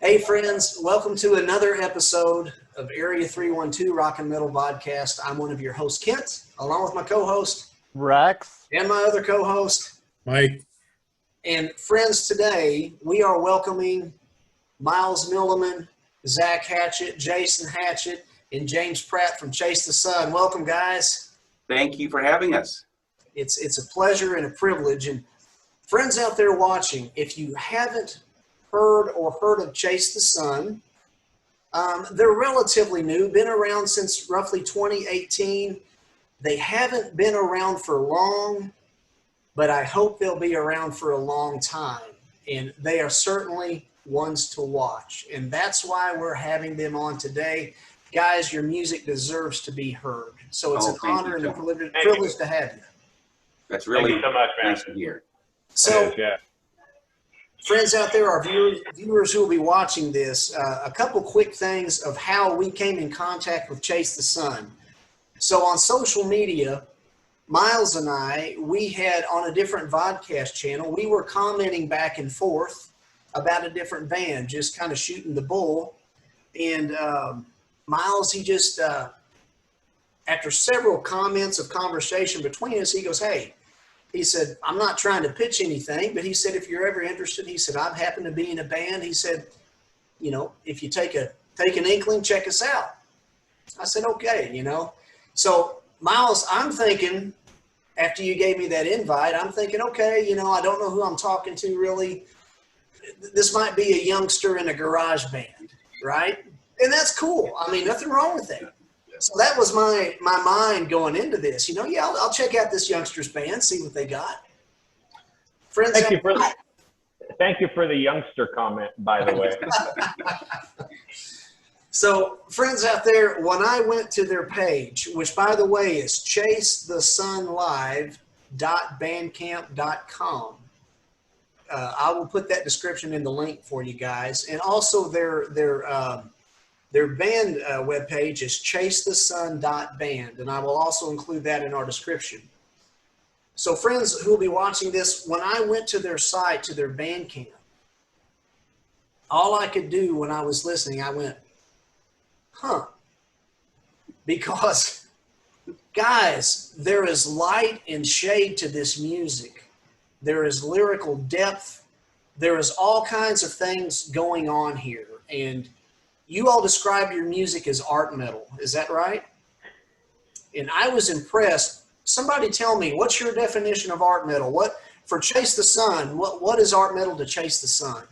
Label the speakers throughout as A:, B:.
A: Hey friends, welcome to another episode of Area 312 Rock Metal Vodcast. I'm one of your hosts, Kent, along with my co-host,
B: Rex,
A: and my other co-host,
C: Mike.
A: And friends, today we are welcoming Miles Milliman, Zach Hatchett, Jason Hatchett, and James Pratt from Chase the Sun. Welcome, guys.
D: Thank you for having us.
A: It's a pleasure and a privilege. And friends out there watching, if you haven't heard of Chase the Sun, they're relatively new, been around since roughly 2018. They haven't been around for long, but I hope they'll be around for a long time. And they are certainly ones to watch. And that's why we're having them on today. Guys, your music deserves to be heard. So it's an honor and a privilege to have you.
D: That's really
B: so much, man.
D: nice to hear.
A: So, friends out there, our viewers who will be watching this, a couple quick things of how we came in contact with Chase the Sun. So on social media, Miles and I, we had on a different vodcast channel, we were commenting back and forth about a different band, just kind of shooting the bull. And Miles, he just, after several comments of conversation between us, he goes, hey, he said, I'm not trying to pitch anything, but he said, if you're ever interested, he said, I happen to be in a band. He said, you know, if you take an inkling, check us out. I said, okay, you know. So, Miles, I'm thinking, after you gave me that invite, I'm thinking, okay, you know, I don't know who I'm talking to really. This might be a youngster in a garage band, right? And that's cool. I mean, nothing wrong with that. So that was my mind going into this. You know, yeah, I'll check out this youngster's band, see what they got. Friends,
B: thank you for the youngster comment, by the way.
A: So, friends out there, when I went to their page, which by the way is chasethesunlive.bandcamp.com, I will put that description in the link for you guys, and also their band webpage is chasethesun.band, and I will also include that in our description. So friends who will be watching this, when I went to their site, to their Bandcamp, all I could do when I was listening, I went, huh. Because, guys, there is light and shade to this music. There is lyrical depth. There is all kinds of things going on here. And you all describe your music as art metal. Is that right? And I was impressed. Somebody tell me, what's your definition of art metal? What, for Chase the Sun, what is art metal to Chase the Sun?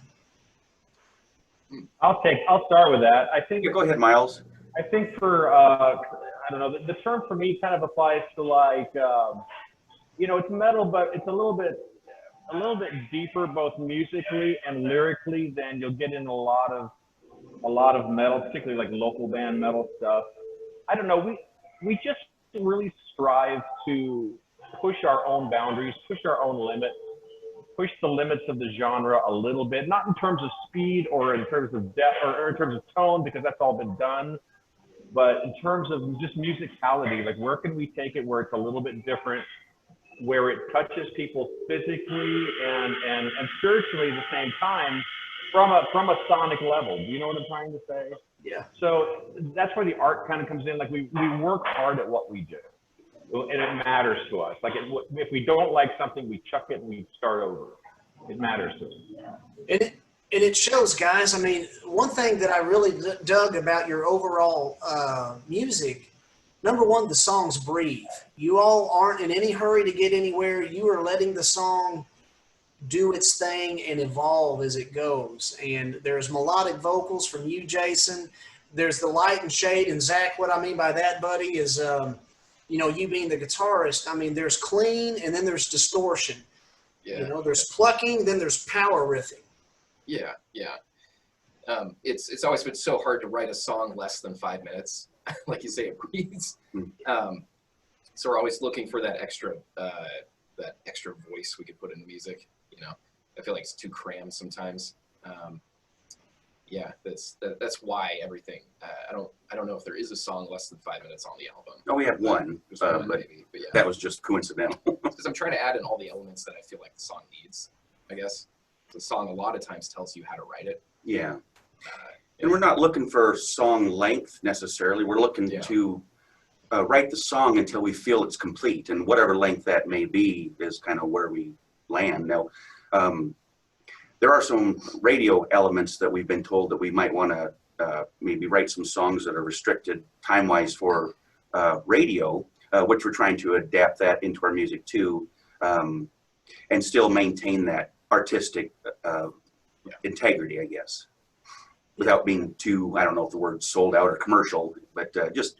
B: I'll start with that. I think.
D: Go ahead, Miles.
B: I think for I don't know, the term for me kind of applies to like you know, it's metal, but it's a little bit deeper, both musically and lyrically, than you'll get in a lot of metal, particularly like local band metal stuff. I don't know. We just really strive to push our own boundaries, push our own limits, push the limits of the genre a little bit, not in terms of speed or in terms of depth or in terms of tone, because that's all been done, but in terms of just musicality, like where can we take it where it's a little bit different, where it touches people physically and spiritually at the same time from a sonic level. Do you know what I'm trying to say?
A: Yeah.
B: So that's where the art kind of comes in. Like we work hard at what we do, and it matters to us. Like if we don't like something, we chuck it and we start over. It matters to us.
A: And it shows, guys. I mean, one thing that I really dug about your overall music, number one, the songs breathe. You all aren't in any hurry to get anywhere. You are letting the song do its thing and evolve as it goes. And there's melodic vocals from you, Jason. There's the light and shade. And Zach, what I mean by that, buddy, is, you know, you being the guitarist, I mean, there's clean and then there's distortion.
E: Yeah.
A: You know, there's plucking, then there's power riffing.
E: Yeah, yeah. It's always been so hard to write a song less than 5 minutes. Like you say, it breathes. So we're always looking for that extra voice we could put in the music. You know, I feel like it's too crammed sometimes. Yeah, that's why everything. I don't know if there is a song less than 5 minutes on the album.
D: Oh, we have one, but
E: maybe, but yeah.
D: That was just coincidental.
E: Because I'm trying to add in all the elements that I feel like the song needs. I guess the song a lot of times tells you how to write it.
D: Yeah. And we're not looking for song length necessarily. We're looking to write the song until we feel it's complete, and whatever length that may be is kind of where we land. Now, there are some radio elements that we've been told that we might want to maybe write some songs that are restricted time-wise for radio, which we're trying to adapt that into our music too, and still maintain that artistic integrity, I guess, without being too, I don't know if the word's sold out or commercial, but just,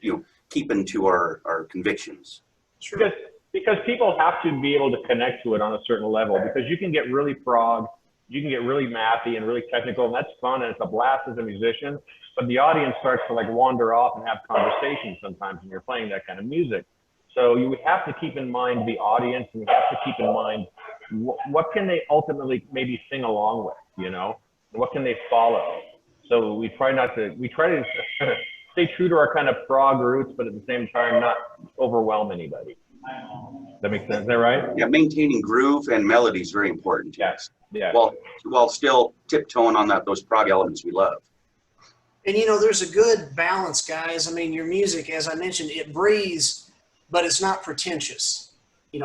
D: keeping to our convictions.
A: Sure.
B: Because people have to be able to connect to it on a certain level, because you can get really prog, you can get really mathy and really technical, and that's fun and it's a blast as a musician, but the audience starts to like wander off and have conversations sometimes when you're playing that kind of music. So you have to keep in mind the audience, and you have to keep in mind what can they ultimately maybe sing along with, what can they follow. So we try to stay true to our kind of prog roots, but at the same time not overwhelm anybody. Does that make sense? Is that right?
D: Yeah, maintaining groove and melody is very important to us.
B: Yeah.
D: While still tiptoeing on those prog elements we love.
A: And there's a good balance, guys. I mean, your music, as I mentioned, it breathes, but it's not pretentious.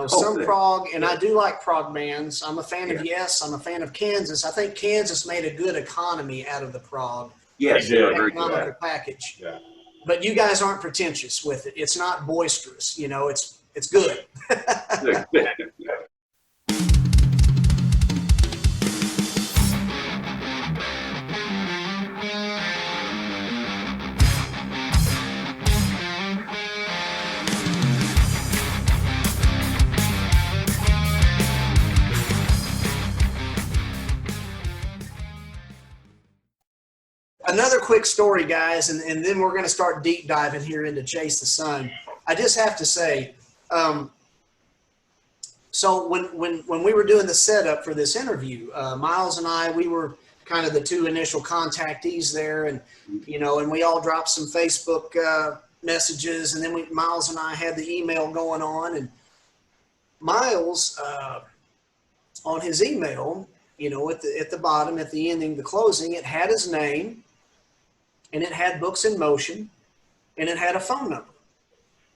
A: Some prog, and I do like prog bands. I'm a fan of Yes. I'm a fan of Kansas. I think Kansas made a good economy out of the prog.
D: Yes, they're very
A: economical
D: good.
A: package.
B: Yeah.
A: But you guys aren't pretentious with it. It's not boisterous. It's good.
D: Good.
A: Another quick story, guys, and then we're going to start deep diving here into Chase the Sun. I just have to say, so when we were doing the setup for this interview, Miles and I, we were kind of the two initial contactees there, and and we all dropped some Facebook messages, and then Miles and I had the email going on, and Miles on his email, at the bottom, at the ending, the closing, it had his name, and it had Books in Motion, and it had a phone number.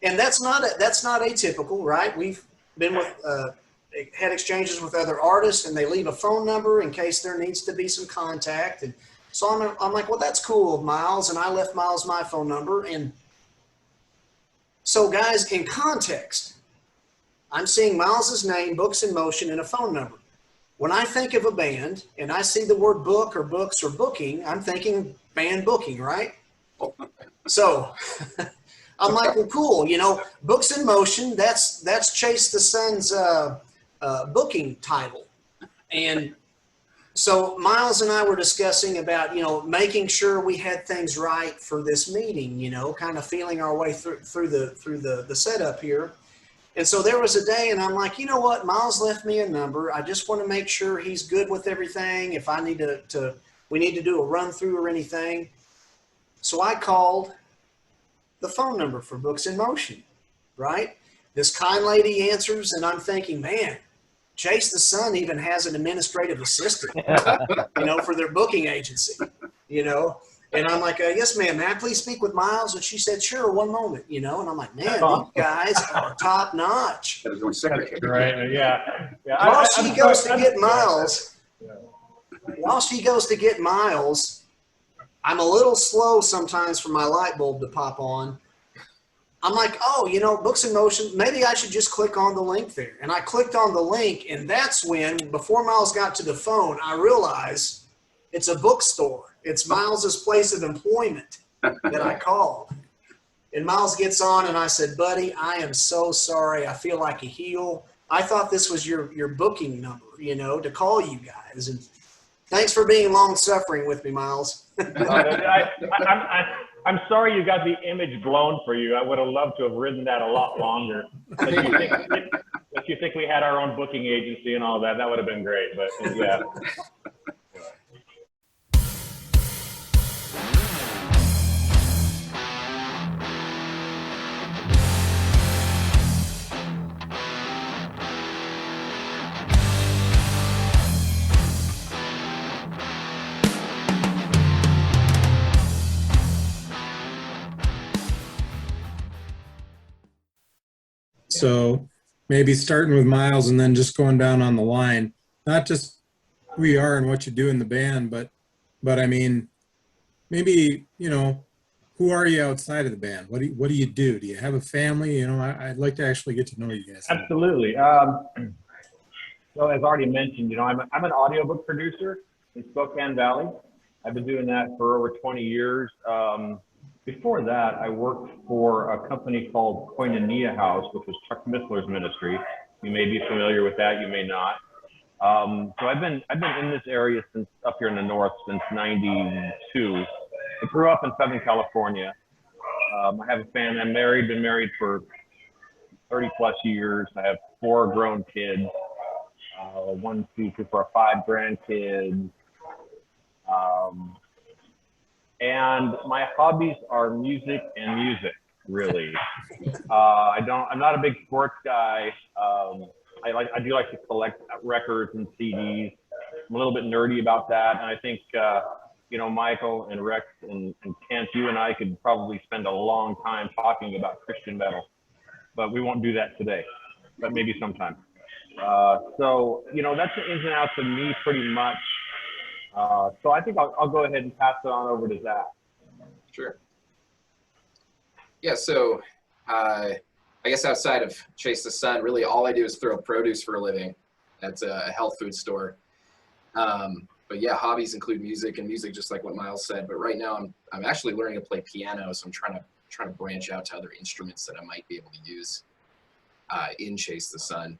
A: And that's not atypical, right? We've been had exchanges with other artists, and they leave a phone number in case there needs to be some contact. And so I'm like, well, that's cool, Miles. And I left Miles my phone number. And so, guys, in context, I'm seeing Miles's name, Books in Motion, and a phone number. When I think of a band and I see the word book or books or booking, I'm thinking band booking, right? So I'm like, well, cool. Books in Motion, that's Chase the Sun's booking title. And so Miles and I were discussing about, making sure we had things right for this meeting, kind of feeling our way through the setup here. And so there was a day, and I'm like, you know what? Miles left me a number. I just want to make sure he's good with everything. If I need we need to do a run through or anything. So I called the phone number for Books in Motion, right? This kind lady answers, and I'm thinking, man, Chase the Sun even has an administrative assistant, for their booking agency, And I'm like, yes, ma'am, may I please speak with Miles? And she said, sure, one moment, and I'm like, man, these guys are top notch.
D: That was my secretary.
B: Right, yeah.
A: While she goes to get Miles, I'm a little slow sometimes for my light bulb to pop on. I'm like, Books in Motion, maybe I should just click on the link there. And I clicked on the link, and that's when, before Miles got to the phone, I realized it's a bookstore. It's Miles's place of employment that I called. And Miles gets on, and I said, buddy, I am so sorry. I feel like a heel. I thought this was your booking number, to call you guys. And thanks for being long-suffering with me, Miles.
B: I'm sorry you got the image blown for you. I would have loved to have ridden that a lot longer. If you think we had our own booking agency and all that, that would have been great. But yeah.
C: So maybe starting with Miles and then just going down on the line, not just who you are and what you do in the band, but I mean, maybe, you know, who are you outside of the band? What do you do? Do you have a family? You know, I'd like to actually get to know you guys.
B: Absolutely. So as already mentioned, you know, I'm an audiobook producer in Spokane Valley. I've been doing that for over 20 years. Before that, I worked for a company called Koinonia House, which was Chuck Missler's ministry. You may be familiar with that, you may not. So I've been in this area since up here in the north since '92. I grew up in Southern California. I have a family. I'm married, been married for 30 plus years. I have 4 grown kids, 1, 2, 3, 4, 5 grandkids. And my hobbies are music and music, really. I'm not a big sports guy. I do like to collect records and CDs. I'm a little bit nerdy about that. And I think, you know, Michael and Rex and Kent, you and I could probably spend a long time talking about Christian metal, but we won't do that today, but maybe sometime. So, you know, that's the ins and outs of me pretty much. So I think I'll go ahead and pass it on over to Zach.
E: Sure. Yeah, so I guess outside of Chase the Sun, really all I do is throw produce for a living at a health food store. But yeah, hobbies include music and music, just like what Miles said. But right now I'm actually learning to play piano, so I'm trying to branch out to other instruments that I might be able to use in Chase the Sun.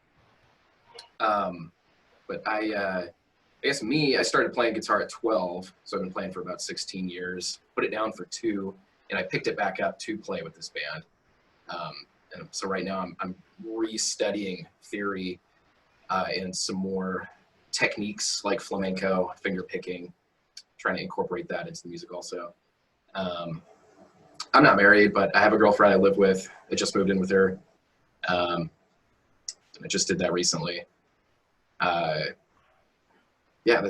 E: But I guess I started playing guitar at 12, so I've been playing for about 16 years. Put it down for 2, and I picked it back up to play with this band. And so right now I'm restudying theory and some more techniques like flamenco, finger picking, trying to incorporate that into the music also. I'm not married, but I have a girlfriend I live with. I just moved in with her. I just did that recently. Yeah,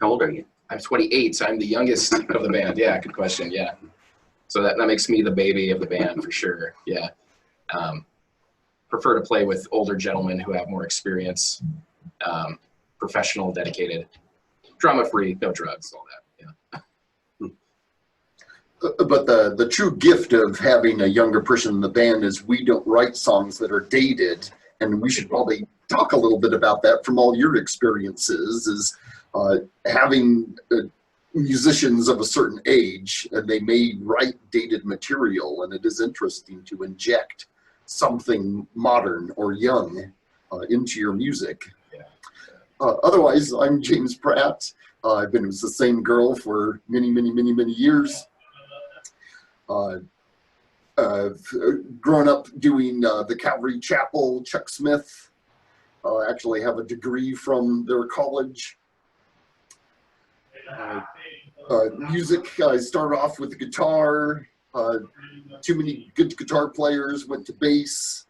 D: How old are you?
E: I'm 28, so I'm the youngest of the band. Yeah, good question. Yeah. So that makes me the baby of the band for sure. Yeah. Prefer to play with older gentlemen who have more experience, professional, dedicated, drama-free, no drugs, all that. Yeah.
F: But the true gift of having a younger person in the band is we don't write songs that are dated, and we should probably talk a little bit about that from all your experiences, is having musicians of a certain age, and they may write dated material, and it is interesting to inject something modern or young into your music.
E: Yeah.
F: Otherwise, I'm James Pratt. I've been with the same girl for many, many, many, many years. I've grown up doing the Calvary Chapel, Chuck Smith. Actually have a degree from their college. Music, I started off with the guitar. Too many good guitar players, went to bass.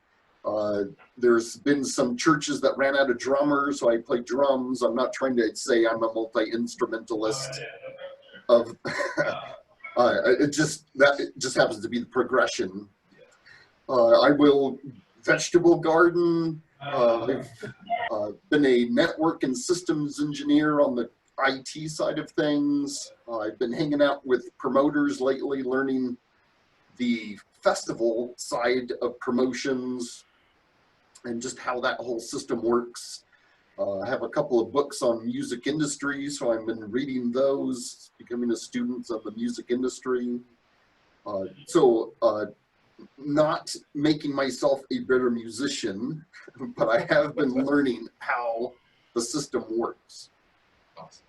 F: There's been some churches that ran out of drummers, so I play drums. I'm not trying to say I'm a multi-instrumentalist. It just happens to be the progression. I will vegetable garden. I've been a network and systems engineer on the IT side of things. I've been hanging out with promoters lately, learning the festival side of promotions and just how that whole system works. I have a couple of books on music industry, so I've been reading those, becoming a student of the music industry. Not making myself a better musician, but I have been learning how the system works.
E: Awesome.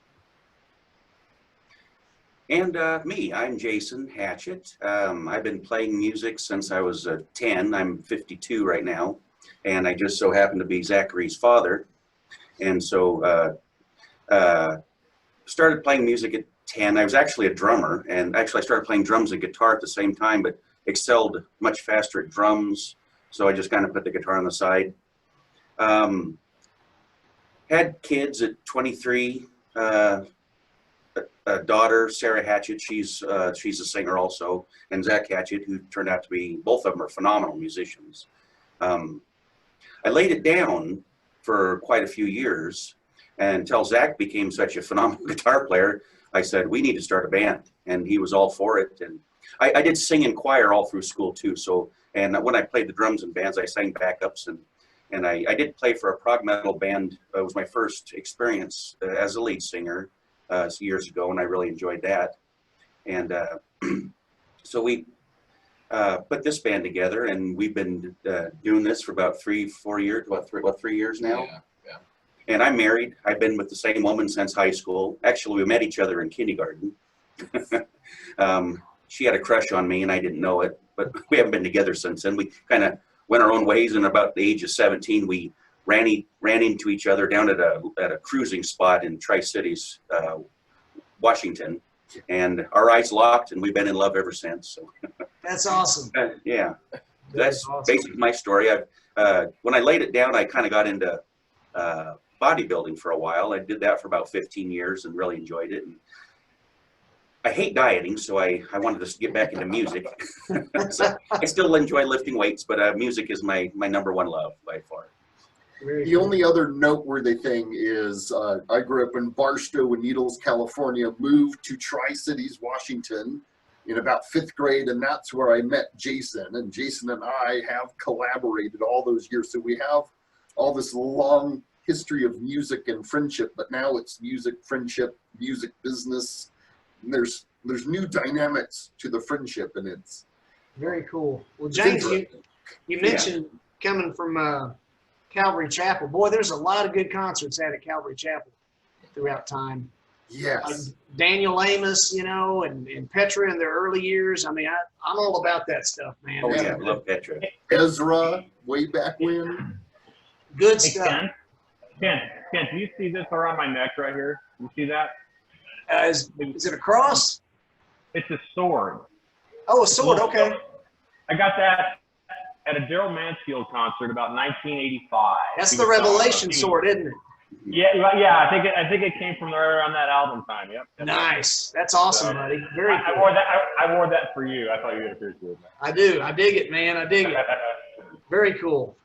D: And me, I'm Jason Hatchett. I've been playing music since I was 10. I'm 52 right now, and I just so happen to be Zachary's father. And so started playing music at 10. I was actually a drummer, and actually I started playing drums and guitar at the same time, but excelled much faster at drums, so I just kind of put the guitar on the side. Had kids at 23. A daughter, Sarah Hatchett, she's a singer also, and Zach Hatchett, who turned out to be, both of them are phenomenal musicians. I laid it down for quite a few years, and until Zach became such a phenomenal guitar player, I said, we need to start a band. And he was all for it. And I did sing in choir all through school too. So, and when I played the drums in bands, I sang backups, and I did play for a prog metal band. It was my first experience as a lead singer years ago, and I really enjoyed that. And so we put this band together, and we've been doing this for about 3-4 years. What, 3 years now?
E: Yeah.
D: And I'm married. I've been with the same woman since high school. Actually, we met each other in kindergarten. She had a crush on me, and I didn't know it, but we haven't been together since then. We kind of went our own ways, and about the age of 17, we ran into each other down at a cruising spot in Tri-Cities, Washington, and our eyes locked, and we've been in love ever since. So.
A: That's awesome.
D: Yeah, that's
A: awesome.
D: basically my story. When I laid it down, I kind of got into bodybuilding for a while. I did that for about 15 years and really enjoyed it. And I hate dieting, so I wanted to get back into music. So I still enjoy lifting weights, but music is my number one love by far.
F: The only other noteworthy thing is I grew up in Barstow and Needles, California, moved to Tri-Cities, Washington in about 5th grade, and that's where I met Jason. And Jason and I have collaborated all those years. So we have all this long history of music and friendship, but now it's music, friendship, music, business. And there's new dynamics to the friendship, and it's
A: very cool. Well, James, you mentioned coming from Calvary Chapel. Boy, there's a lot of good concerts at Calvary Chapel throughout time.
F: yes.
A: Daniel Amos, and Petra in their early years. I mean, I'm all about that stuff, man.
D: Oh yeah, I love Petra.
F: Ezra, way back when.
A: Good
B: Hey,
A: stuff.
B: Ken, do you see this around my neck right here? You see that?
A: Is it a cross?
B: It's a sword.
A: Oh, a sword. Okay.
B: I got that at a Daryl Mansfield concert about 1985.
A: That's
B: He
A: the
B: was
A: Revelation
B: selling-
A: sword, isn't it?
B: Yeah. I think it came from right around that album time. Yep.
A: Nice. That's awesome, buddy. Very
B: I
A: cool.
B: wore that. I wore that for you. I thought you would appreciate that.
A: I do. I dig it, man. I dig it. Very cool.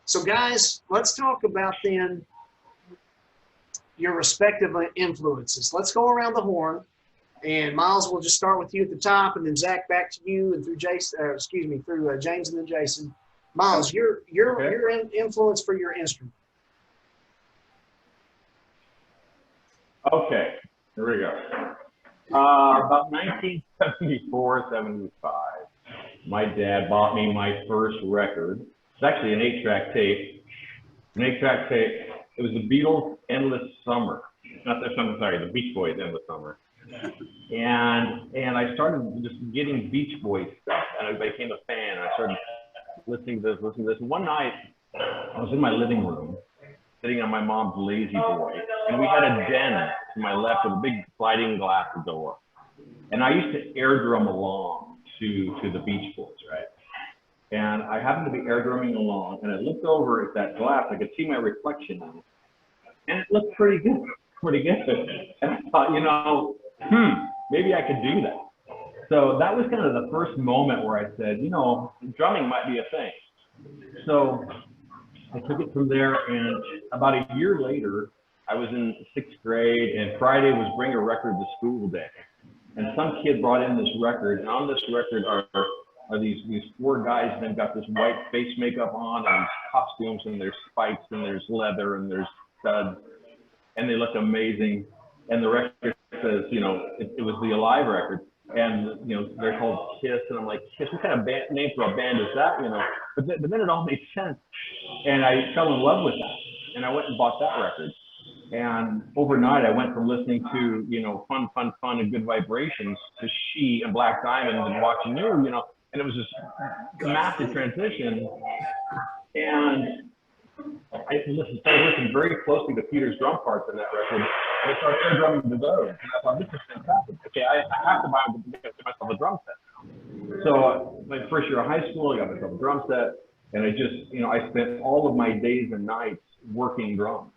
A: So, guys, let's talk about then your respective influences. Let's go around the horn, and Miles, we'll just start with you at the top, and then Zach back to you, and through James and then Jason. Miles, your influence for your instrument.
B: Okay, here we go. About 1974, 75, my dad bought me my first record. It's actually an 8-track tape. It was the Beatles' Endless Summer. The Beach Boys' Endless Summer. And I started just getting Beach Boys stuff, and I became a fan. I started listening to this. One night, I was in my living room, sitting on my mom's Lazy Boy, and we had a den to my left with a big sliding glass door. And I used to air drum along to the Beach Boys, right? And I happened to be air drumming along, and I looked over at that glass. I could see my reflection in it, and it looked pretty good. And I thought, maybe I could do that. So that was kind of the first moment where I said, drumming might be a thing. So I took it from there, and about a year later, I was in 6th grade, and Friday was Bring a Record to School Day. And some kid brought in this record, and on this record are these 4 guys, and they've got this white face makeup on, and these costumes, and there's spikes, and there's leather, and there's studs, and they look amazing. And the record says, it was the Alive record, and they're called Kiss, and I'm like, Kiss, what kind of name for a band is that? But then it all made sense, and I fell in love with that, and I went and bought that record. And overnight, I went from listening to fun, and Good Vibrations to She and Black Diamond and Watching You, and it was this massive transition. And started listening very closely to Peter's drum parts in that record. And I started air drumming to those. And I thought, this is fantastic. Okay, I have to buy myself a drum set now. So my first year of high school, I got myself a drum set. And I just, I spent all of my days and nights working drums.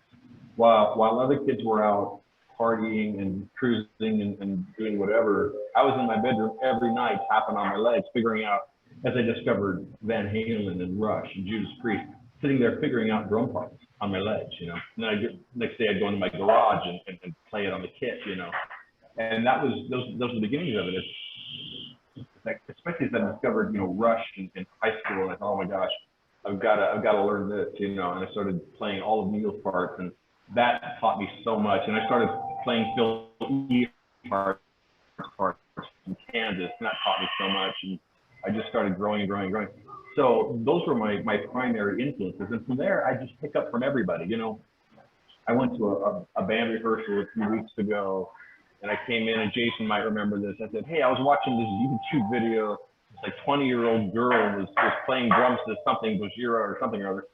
B: While other kids were out partying and cruising and doing whatever, I was in my bedroom every night tapping on my legs, figuring out, as I discovered Van Halen and Rush and Judas Priest, sitting there figuring out drum parts on my legs, And then next day I'd go into my garage and play it on the kit, And that was, those were the beginnings of it. It's like, especially as I discovered, Rush in high school, and I thought, oh my gosh, I've got to learn this, And I started playing all of Neil's parts, and that taught me so much. And I started playing Phil E parts in Kansas, and that taught me so much. And I just started growing. So those were my primary influences. And from there, I just pick up from everybody. I went to a band rehearsal a few weeks ago, and I came in, and Jason might remember this. I said, hey, I was watching this YouTube video. This like 20-year-old girl was playing drums to something, Gojira or something or other.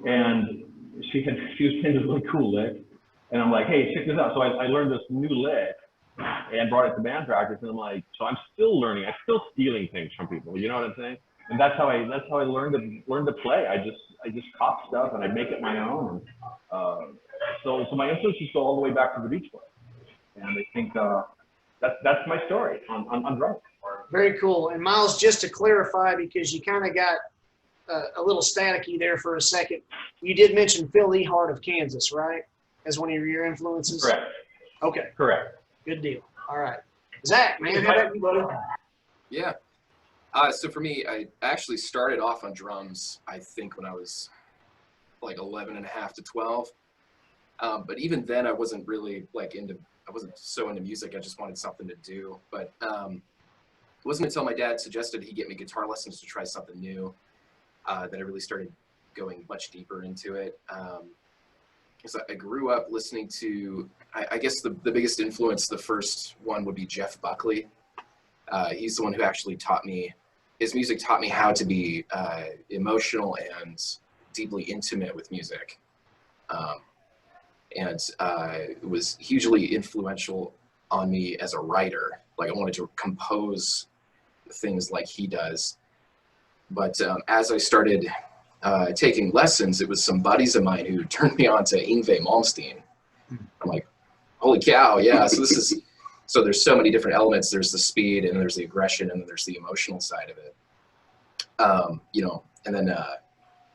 B: And she was playing this really cool lick. And I'm like, hey, check this out. So I learned this new lick and brought it to band practice. And I'm like, so I'm still learning. I'm still stealing things from people. You know what I'm saying? And that's how I learned to play. I just cop stuff and I make it my own. And so my influences go all the way back to the Beach Boys. And I think that's my story on drums.
A: Very cool. And Miles, just to clarify, because you kind of got a little staticky there for a second, you did mention Phil Ehart of Kansas, right? As one of your influences?
B: Correct.
A: Okay.
B: Correct.
A: Good deal. All right. Zach, man, how about you, buddy?
E: Yeah. So for me, I actually started off on drums, I think, when I was like 11 and a half to 12. But even then, I wasn't really I wasn't so into music. I just wanted something to do. But it wasn't until my dad suggested he get me guitar lessons to try something new that I really started going much deeper into it. So I grew up listening to, I guess the biggest influence, the first one would be Jeff Buckley. He's the one who actually taught me, his music taught me how to be emotional and deeply intimate with music. And it was hugely influential on me as a writer. Like I wanted to compose things like he does. But as I started taking lessons, it was some buddies of mine who turned me on to Yngwie Malmsteen. I'm like, holy cow, yeah. So there's so many different elements. There's the speed, and there's the aggression, and then there's the emotional side of it. And then I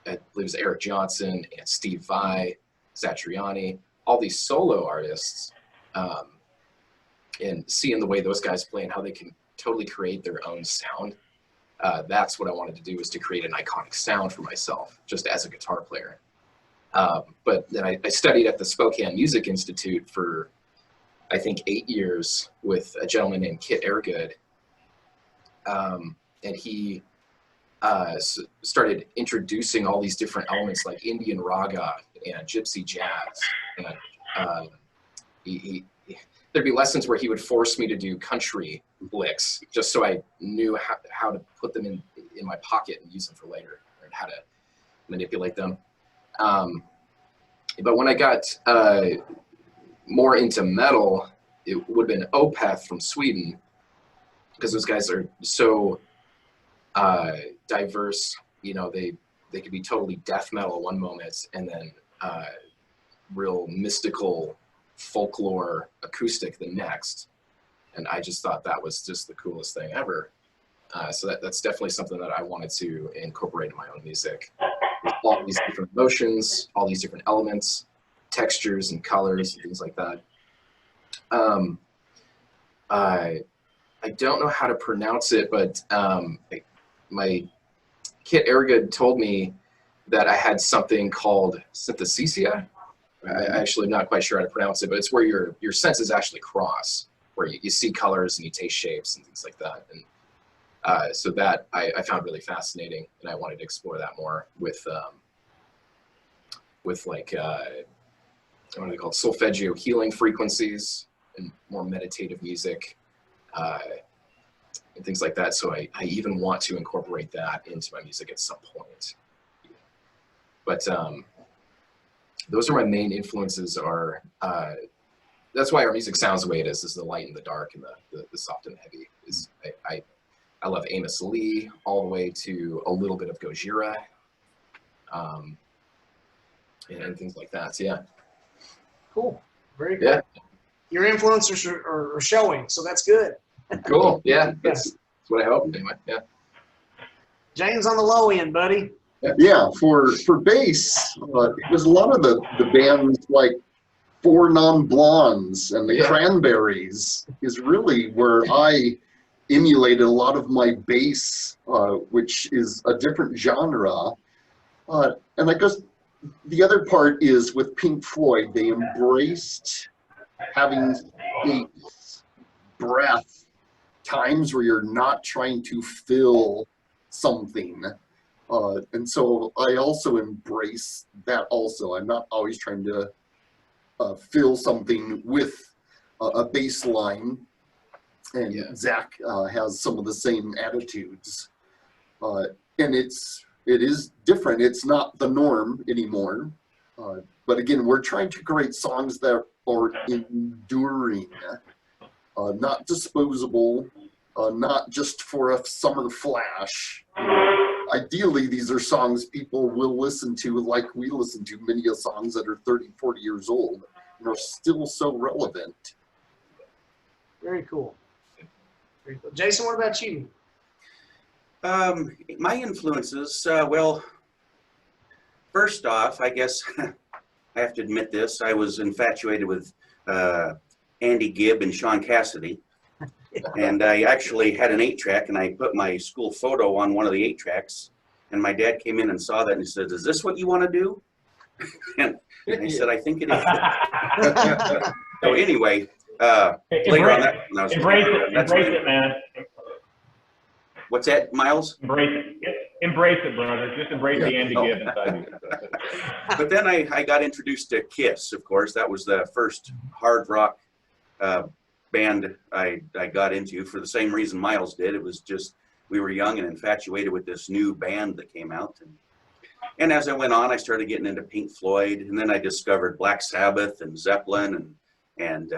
E: believe it was Eric Johnson and Steve Vai, Satriani, all these solo artists, and seeing the way those guys play and how they can totally create their own sound. That's what I wanted to do, was to create an iconic sound for myself, just as a guitar player. But then I studied at the Spokane Music Institute for, I think, 8 years with a gentleman named Kit Airgood. And he started introducing all these different elements like Indian raga and gypsy jazz. And there'd be lessons where he would force me to do country licks just so I knew how to put them in my pocket and use them for later, or how to manipulate them. But when I got more into metal, it would have been Opeth from Sweden, because those guys are so diverse. They could be totally death metal one moment and then real mystical folklore acoustic the next. And I just thought that was just the coolest thing ever. So that's definitely something that I wanted to incorporate in my own music. All these different emotions, all these different elements, textures and colors and things like that. I don't know how to pronounce it, but my Kit Airgood told me that I had something called synthesia. I actually am not quite sure how to pronounce it, but it's where your senses actually cross, where you see colors and you taste shapes and things like that. And so that I found really fascinating, and I wanted to explore that more with like, what are they called? Solfeggio healing frequencies and more meditative music and things like that. So I even want to incorporate that into my music at some point. But those are my main influences. That's why our music sounds the way it is the light and the dark and the soft and heavy. I love Amos Lee all the way to a little bit of Gojira, and things like that. So yeah.
A: Cool. Very cool.
E: Yeah.
A: Your influencers are showing, so that's good.
E: Cool. Yeah. That's what I hope anyway. Yeah.
A: James on the low end, buddy.
F: Yeah, for bass, it was a lot of the bands like Four Non Blondes and the Cranberries is really where I emulated a lot of my bass, which is a different genre. And I guess the other part is with Pink Floyd, they embraced having space, breath, times where you're not trying to fill something. And so I also embrace that also. I'm not always trying to fill something with a bass line. And Zach has some of the same attitudes. And it is different. It's not the norm anymore. But again, we're trying to create songs that are enduring, not disposable, not just for a summer flash. Ideally, these are songs people will listen to like we listen to many of songs that are 30, 40 years old and are still so relevant.
A: Very cool. Very cool. Jason, what about you?
D: My influences, well, first off, I guess I have to admit this, I was infatuated with Andy Gibb and Sean Cassidy. And I actually had an 8-track, and I put my school photo on one of the 8-tracks. And my dad came in and saw that, and he said, "Is this what you want to do?" And I said, "I think it is." So anyway, later on that, when I was
B: embrace it, man.
D: What's that, Miles?
B: Embrace it, brother. Just embrace the Andy Gibb inside you.
D: But then I got introduced to Kiss, of course. That was the first hard rock band I got into for the same reason Miles did. It was just, we were young and infatuated with this new band that came out. And as I went on, I started getting into Pink Floyd, and then I discovered Black Sabbath and Zeppelin, and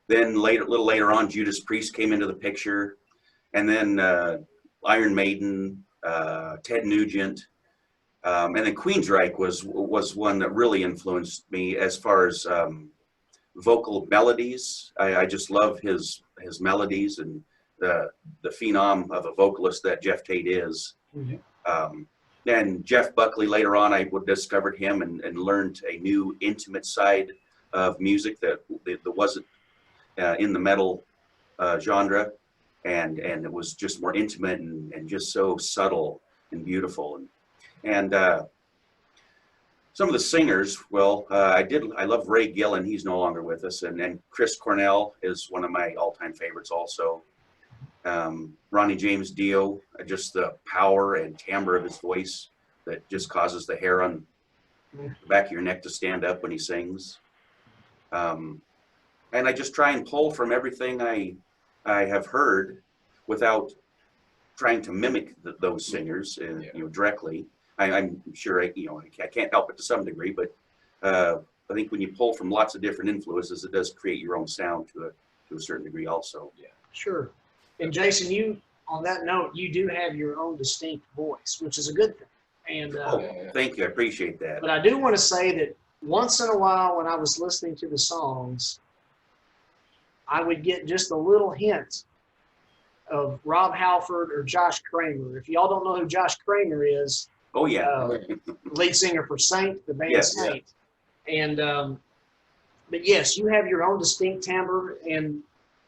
D: then a little later on, Judas Priest came into the picture, and then Iron Maiden, Ted Nugent, and then Queensryche was one that really influenced me as far as vocal melodies. I just love his melodies and the phenom of a vocalist that Jeff Tate is. Mm-hmm. And Jeff Buckley, later on, I discovered him and learned a new intimate side of music that wasn't in the metal genre, and it was just more intimate and just so subtle and beautiful. And some of the singers, well, I love Ray Gillen. He's no longer with us. And Chris Cornell is one of my all-time favorites also. Ronnie James Dio, just the power and timbre of his voice that just causes the hair on the back of your neck to stand up when he sings. And I just try and pull from everything I have heard without trying to mimic those singers directly. I'm sure I can't help it to some degree, but I think when you pull from lots of different influences, it does create your own sound to a certain degree also. Yeah.
A: Sure. And Jason, on that note, you do have your own distinct voice, which is a good thing. And
D: thank you. I appreciate that.
A: But I do want to say that once in a while when I was listening to the songs, I would get just a little hint of Rob Halford or Josh Kramer. If y'all don't know who Josh Kramer is,
D: oh yeah,
A: lead singer for Saint, the band Saint.
D: Yeah.
A: And but yes, you have your own distinct timbre,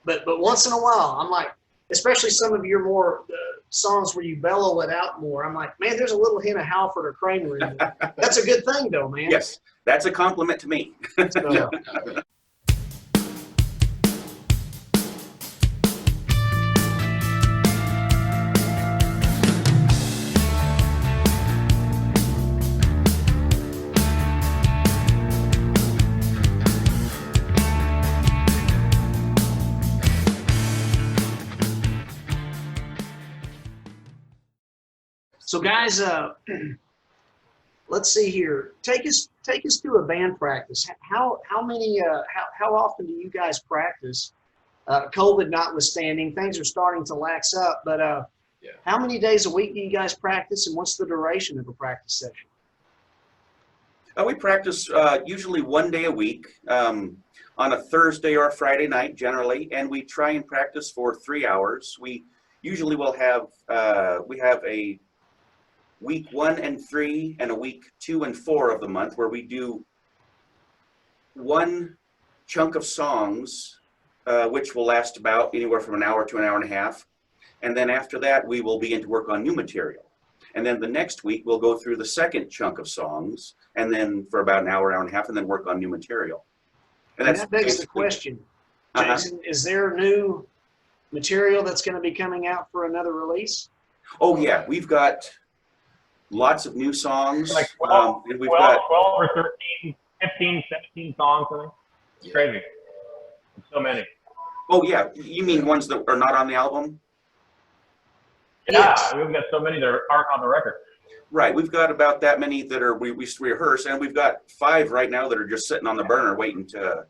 A: but once in a while, I'm like, especially some of your more songs where you bellow it out more, I'm like, man, there's a little hint of Halford or Kramer in there. That's a good thing, though, man.
D: Yes, that's a compliment to me.
A: So, So guys, let's see here. Take us through a band practice. How often do you guys practice? COVID notwithstanding, things are starting to lax up. But how many days a week do you guys practice, and what's the duration of a practice session?
D: We practice usually 1 day a week, on a Thursday or a Friday night generally, and we try and practice for 3 hours. We usually will have we have a week 1 and 3 and a week 2 and 4 of the month where we do one chunk of songs, which will last about anywhere from an hour to an hour and a half. And then after that, we will begin to work on new material. And then the next week, we'll go through the second chunk of songs, and then for about an hour, hour and a half, and then work on new material.
A: And that begs the question, Jason, is there new material that's going to be coming out for another release?
D: Oh, yeah. We've got lots of new songs.
B: Like 12,
D: and we've
B: 12
D: got,
B: or 13, 15, 17 songs, I think. It's crazy. So many.
D: oh, yeah. You mean ones that are not on the album?
B: Yeah, we've got so many that aren't on the record.
D: Right. We've got about that many that are we rehearse, and we've got 5 right now that are just sitting on the burner waiting to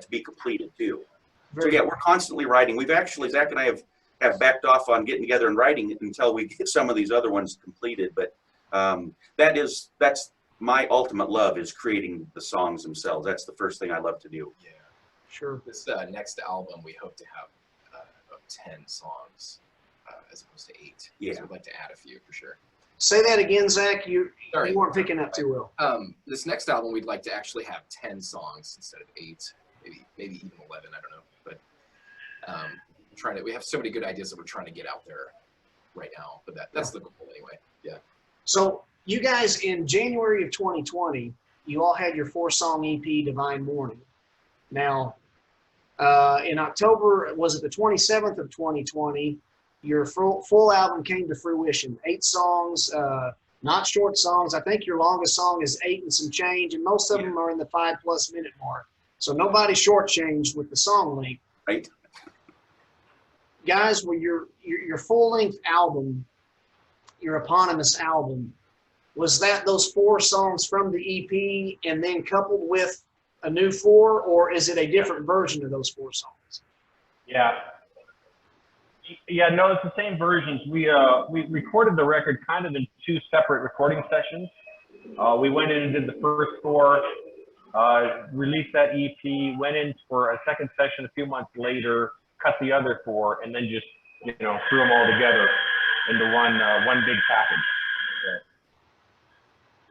D: be completed too. So yeah, we're constantly writing. We've actually, Zach and I have backed off on getting together and writing until we get some of these other ones completed. But that's my ultimate love, is creating the songs themselves. That's the first thing I love to do.
E: Yeah.
A: Sure.
E: This next album, we hope to have about 10 songs as opposed to 8.
D: Yeah.
E: So we'd like to add a few for sure.
A: Say that again, Zach. You
E: Sorry.
A: weren't picking up too well.
E: This next album, we'd like to actually have 10 songs instead of 8, maybe even 11. I don't know, but we have so many good ideas that we're trying to get out there right now. But that's the goal anyway. Yeah.
A: So you guys, in January of 2020, you all had your 4-song EP, Divine Morning. Now, in October, was it the 27th of 2020? Your full album came to fruition. 8 songs, not short songs. I think your longest song is 8 and some change, and most of them are in the 5+ minute mark. So nobody shortchanged with the song length.
D: Right.
A: Guys, with your full-length album, your eponymous album, was that those 4 songs from the EP and then coupled with a new 4, or is it a different version of those 4 songs?
B: Yeah. Yeah, no, it's the same versions. We recorded the record kind of in 2 separate recording sessions. We went in and did the first 4, released that EP, went in for a second session a few months later, cut the other 4, and then just threw them all together into one big package. Yeah.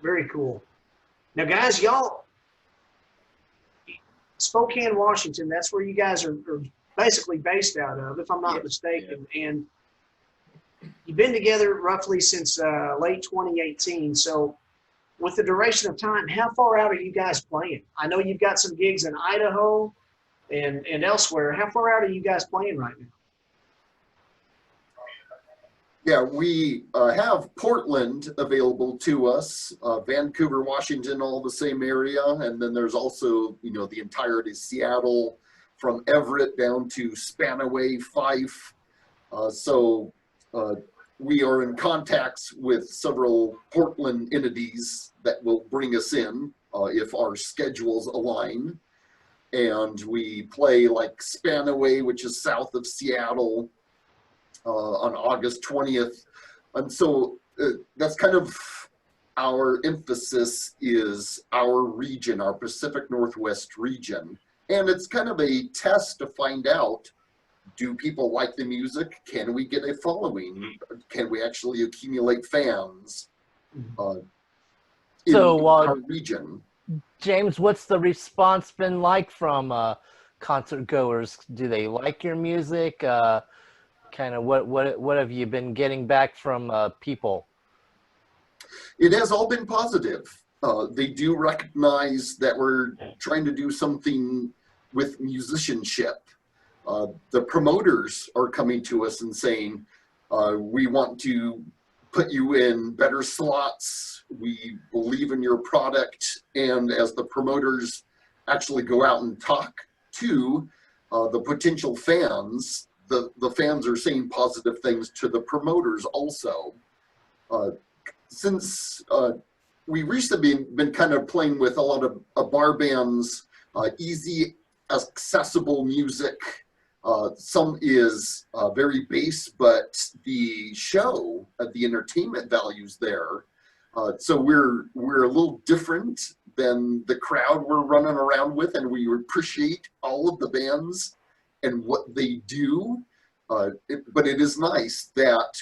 A: Very cool. Now, guys, y'all, Spokane, Washington, that's where you guys are basically based out of, if I'm not mistaken. Yeah. And you've been together roughly since late 2018. So with the duration of time, how far out are you guys playing? I know you've got some gigs in Idaho and elsewhere. How far out are you guys playing right now?
F: Yeah, we have Portland available to us, Vancouver, Washington, all the same area. And then there's also, the entirety of Seattle, from Everett down to Spanaway, Fife. So we are in contacts with several Portland entities that will bring us in if our schedules align. And we play like Spanaway, which is south of Seattle, on August 20th. And so that's kind of our emphasis, is our region, our Pacific Northwest region. And it's kind of a test to find out, do people like the music? Can we get a following? Can we actually accumulate fans in our region?
G: James, what's the response been like from concert goers? Do they like your music? Kind of what have you been getting back from people?
F: It has all been positive. They do recognize that we're trying to do something with musicianship. The promoters are coming to us and saying, we want to put you in better slots. We believe in your product. And as the promoters actually go out and talk to the potential fans, the fans are saying positive things to the promoters also. Since we recently been kind of playing with a lot of bar bands, easy, accessible music. Some is very bass, but the show, the entertainment values there. So we're a little different than the crowd we're running around with, and we appreciate all of the bands and what they do. But it is nice that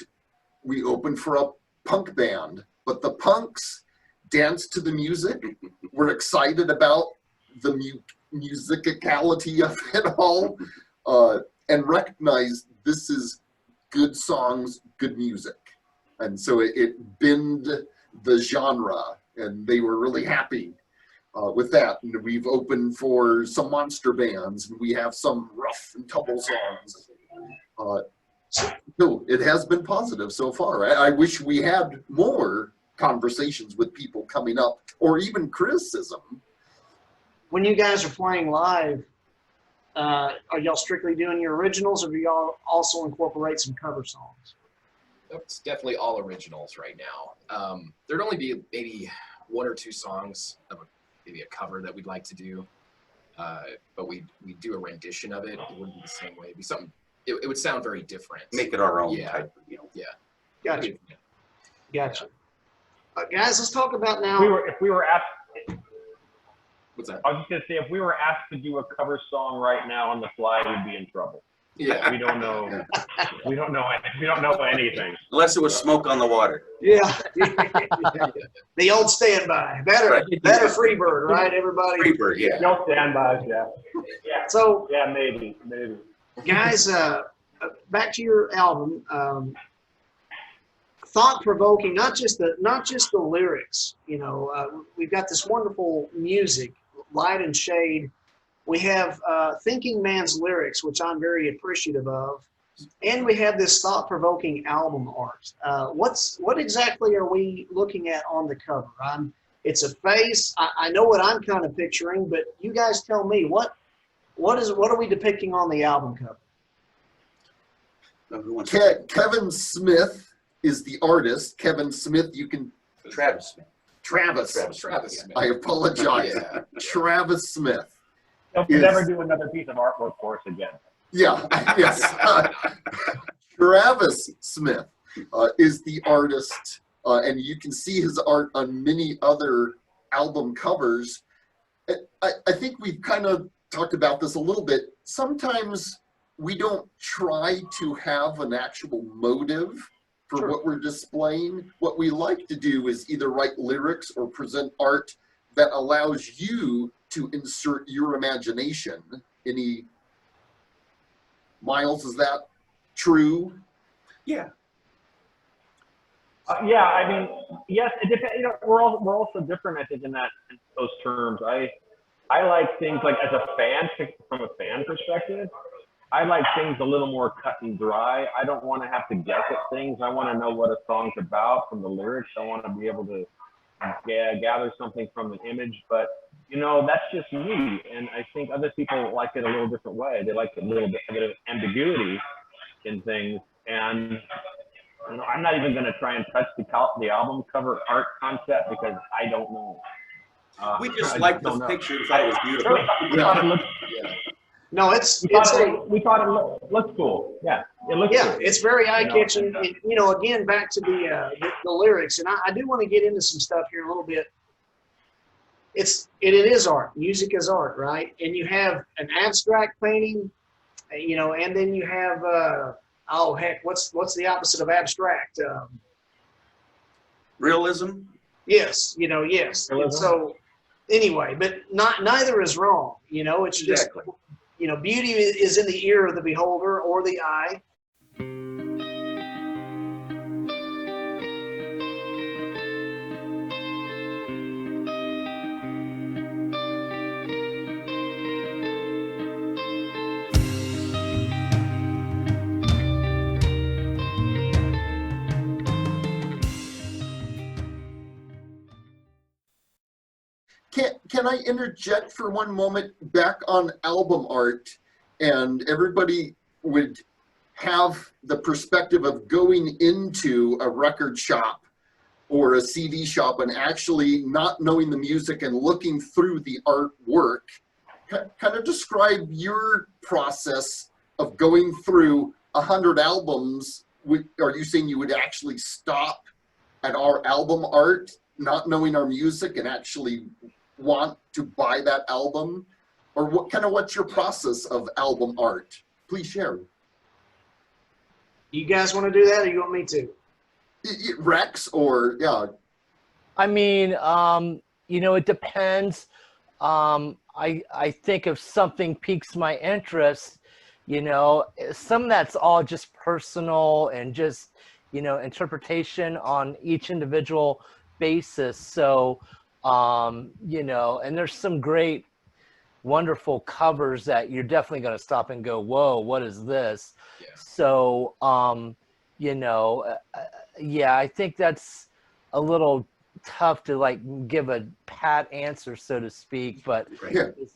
F: we open for a punk band, but the punks dance to the music. We're excited about the musicality of it all, and recognize this is good songs, good music. And so it bend the genre, and they were really happy with that. And we've opened for some monster bands, and we have some rough and tumble songs. So it has been positive so far. I wish we had more conversations with people coming up, or even criticism.
A: When you guys are playing live, are y'all strictly doing your originals, or do y'all also incorporate some cover songs?
E: It's definitely all originals right now. There'd only be maybe one or two songs of maybe a cover that we'd like to do, but we do a rendition of it. It wouldn't be the same way. It'd be something. It would sound very different.
D: Make it our own
E: Yeah.
D: type, you know.
E: Yeah.
A: Gotcha. Gotcha. Guys, let's talk about now.
B: If we were asked,
E: What's that?
B: I was just gonna say, if we were asked to do a cover song right now on the fly, we'd be in trouble.
E: Yeah.
B: We don't know. We don't know anything.
D: Unless it was Smoke on the Water.
A: Yeah. The old standby. Better Freebird, right, everybody?
D: Freebird, yeah.
B: No standbys, yeah. Yeah.
A: So,
B: Yeah, maybe.
A: guys, back to your album. Thought-provoking, not just the lyrics. You know, we've got this wonderful music, light and shade. We have Thinking Man's lyrics, which I'm very appreciative of, and we have this thought-provoking album art. What exactly are we looking at on the cover? It's a face. I know what I'm kind of picturing, but you guys tell me what are we depicting on the album cover?
F: Kevin Smith is the artist. Kevin Smith, you can...
D: Travis Smith.
F: Travis
E: Smith.
F: I apologize.
E: Yeah.
F: Travis Smith.
B: He'll never do another piece of artwork for us again.
F: Yeah, yes. Travis Smith is the artist, and you can see his art on many other album covers. I think we've kind of talked about this a little bit. Sometimes we don't try to have an actual motive for
A: Sure.
F: what we're displaying. What we like to do is either write lyrics or present art that allows you to insert your imagination. Miles, is that true?
D: Yeah.
B: Yeah, I mean, yes, it depends. You know, we're also different, I think, in those terms. I like things like, as a fan, from a fan perspective, I like things a little more cut and dry. I don't want to have to guess at things. I want to know what a song's about from the lyrics. I want to be able to gather something from the image. But, you know, that's just me. And I think other people like it a little different way. They like a little bit of ambiguity in things. And, you know, I'm not even going to try and touch the album cover art concept because I don't know.
D: We just liked the picture and thought it was beautiful.
B: We thought it looked,
A: No,
B: we thought it looked cool. Yeah, it looks
A: yeah,
B: cool.
A: it's very eye-catching. You know, again, back to the lyrics, and I do want to get into some stuff here a little bit. It is art. Music is art, right? And you have an abstract painting, you know, and then you have oh heck, what's the opposite of abstract?
D: Realism?
A: Yes, you know, yes. And so anyway, but neither is wrong. You know, it's just, you know, beauty is in the ear of the beholder or the eye.
F: Can I interject for one moment back on album art? And everybody would have the perspective of going into a record shop or a CD shop and actually not knowing the music and looking through the artwork. Kind of describe your process of going through 100 albums. Are you saying you would actually stop at our album art, not knowing our music, and actually want to buy that album? Or what's your process of album art? Please share.
A: You guys want to do that, or you want me to?
F: Rex, or yeah.
G: I mean, it depends. I think if something piques my interest, some of that's all just personal and just, interpretation on each individual basis. So, and there's some great, wonderful covers that you're definitely going to stop and go, whoa, what is this?
E: Yeah.
G: So, I think that's a little tough to give a pat answer, so to speak, but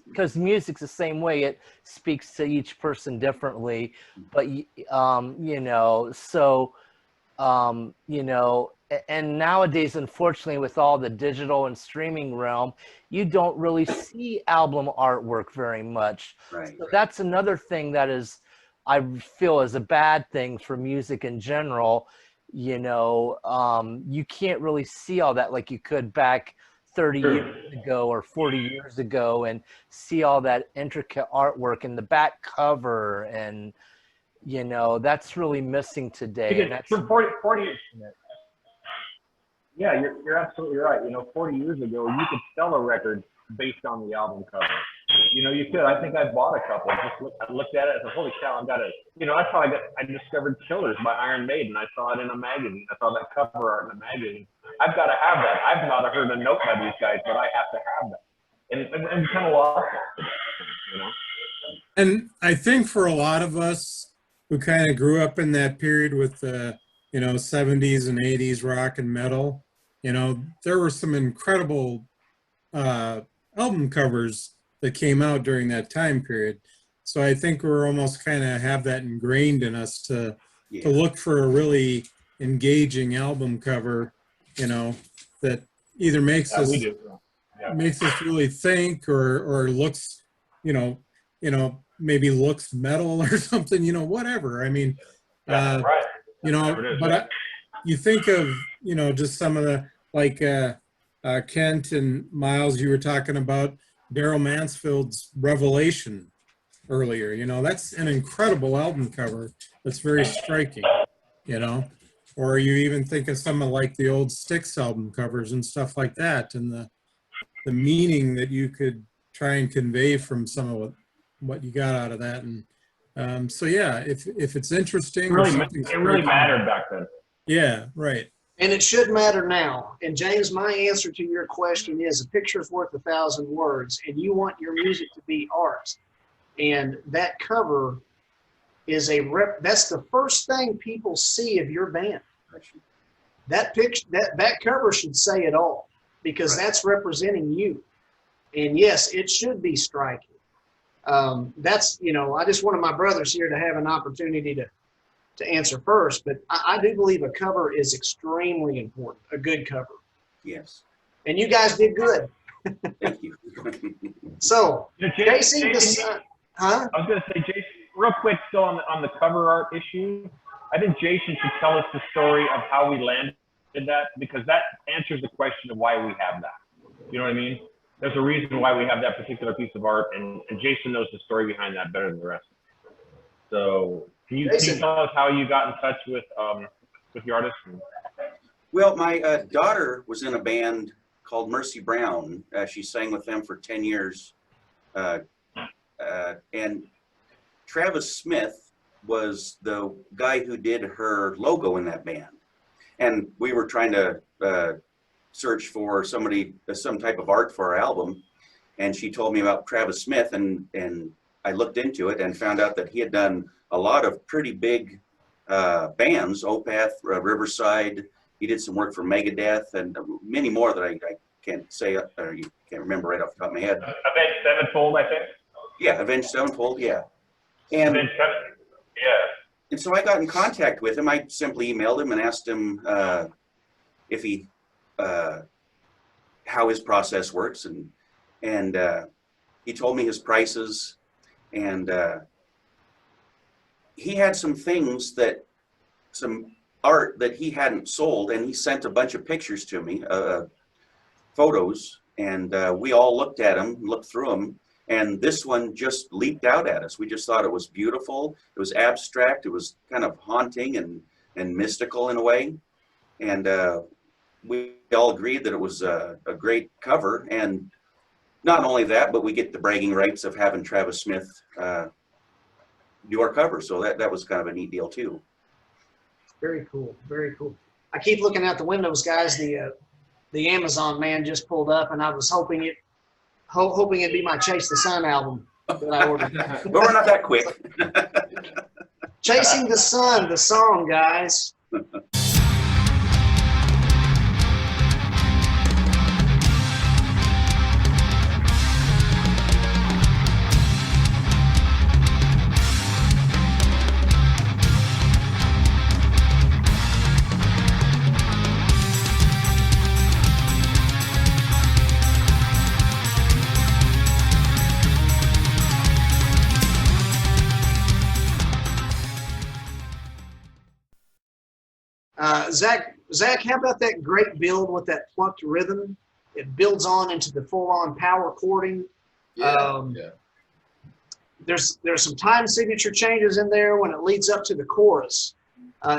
G: because music's the same way, it speaks to each person differently. But and nowadays, unfortunately, with all the digital and streaming realm, you don't really see album artwork very much.
D: Right.
G: So that's another thing that I feel is a bad thing for music in general. You can't really see all that like you could back 30 years ago or 40 years ago, and see all that intricate artwork in the back cover, and that's really missing today. And that's
B: for 40 years. Yeah, you're absolutely right. 40 years ago, you could sell a record based on the album cover. You could. I think I bought a couple. I looked at it and said, holy cow, I've got a, that's how I discovered Killers by Iron Maiden. I saw it in a magazine. I saw that cover art in a magazine. I've got to have that. I've not heard a note by these guys, but I have to have that. And kind of lost that,
C: And I think for a lot of us who kind of grew up in that period with the, 70s and 80s rock and metal, there were some incredible album covers that came out during that time period. So I think we're almost kind of have that ingrained in us to look for a really engaging album cover, that either makes us really think or looks, maybe looks metal or something, whatever. I mean,
B: right.
C: But you think of, just some of the, Kent and Miles, you were talking about Daryl Mansfield's Revelation earlier. That's an incredible album cover that's very striking, or you even think of some of like the old Styx album covers and stuff like that, and the meaning that you could try and convey from some of what you got out of that. And so yeah, if it's interesting,
B: it really mattered back then.
C: Yeah, right.
A: And it should matter now. And James, my answer to your question is a picture's worth 1,000 words, and you want your music to be art. And that cover is that's the first thing people see of your band. That picture, that cover should say it all, because that's representing you. And yes, it should be striking. That's, I just wanted my brothers here to have an opportunity to answer first, but I do believe a cover is extremely important, a good cover.
D: Yes.
A: And you guys did good.
D: Thank you.
A: So,
B: Jason,
A: huh?
B: I was going to say, Jason, real quick, still on the cover art issue, I think Jason should tell us the story of how we landed that, because that answers the question of why we have that. You know what I mean? There's a reason why we have that particular piece of art, and Jason knows the story behind that better than the rest. So, can you tell us how you got in touch with your artist?
D: Well, my daughter was in a band called Mercy Brown. She sang with them for 10 years. And Travis Smith was the guy who did her logo in that band. And we were trying to search for some type of art for our album. And she told me about Travis Smith, and I looked into it and found out that he had done a lot of pretty big bands, Opeth, Riverside. He did some work for Megadeth and many more that I can't say, or you can't remember right off the top of my head.
B: Avenged Sevenfold, I think.
D: Yeah, Avenged Sevenfold, yeah. And so I got in contact with him. I simply emailed him and asked him if he how his process works, and he told me his prices, and he had some things some art that he hadn't sold, and he sent a bunch of pictures to me, photos, and we all looked at them, looked through them, and this one just leaped out at us. We just thought it was beautiful. It was abstract. It was kind of haunting and mystical in a way, and we all agreed that it was a great cover. And not only that, but we get the bragging rights of having Travis Smith do our cover, so that was kind of a neat deal too.
A: Very cool. Very cool. I keep looking out the windows, guys. The Amazon man just pulled up, and I was hoping it'd be my Chase the Sun album that I ordered.
D: But we're not that quick.
A: Chasing the Sun, the song, guys. Zach, how about that great build with that plucked rhythm? It builds on into the full-on power chording.
E: Yeah.
A: There's some time signature changes in there when it leads up to the chorus.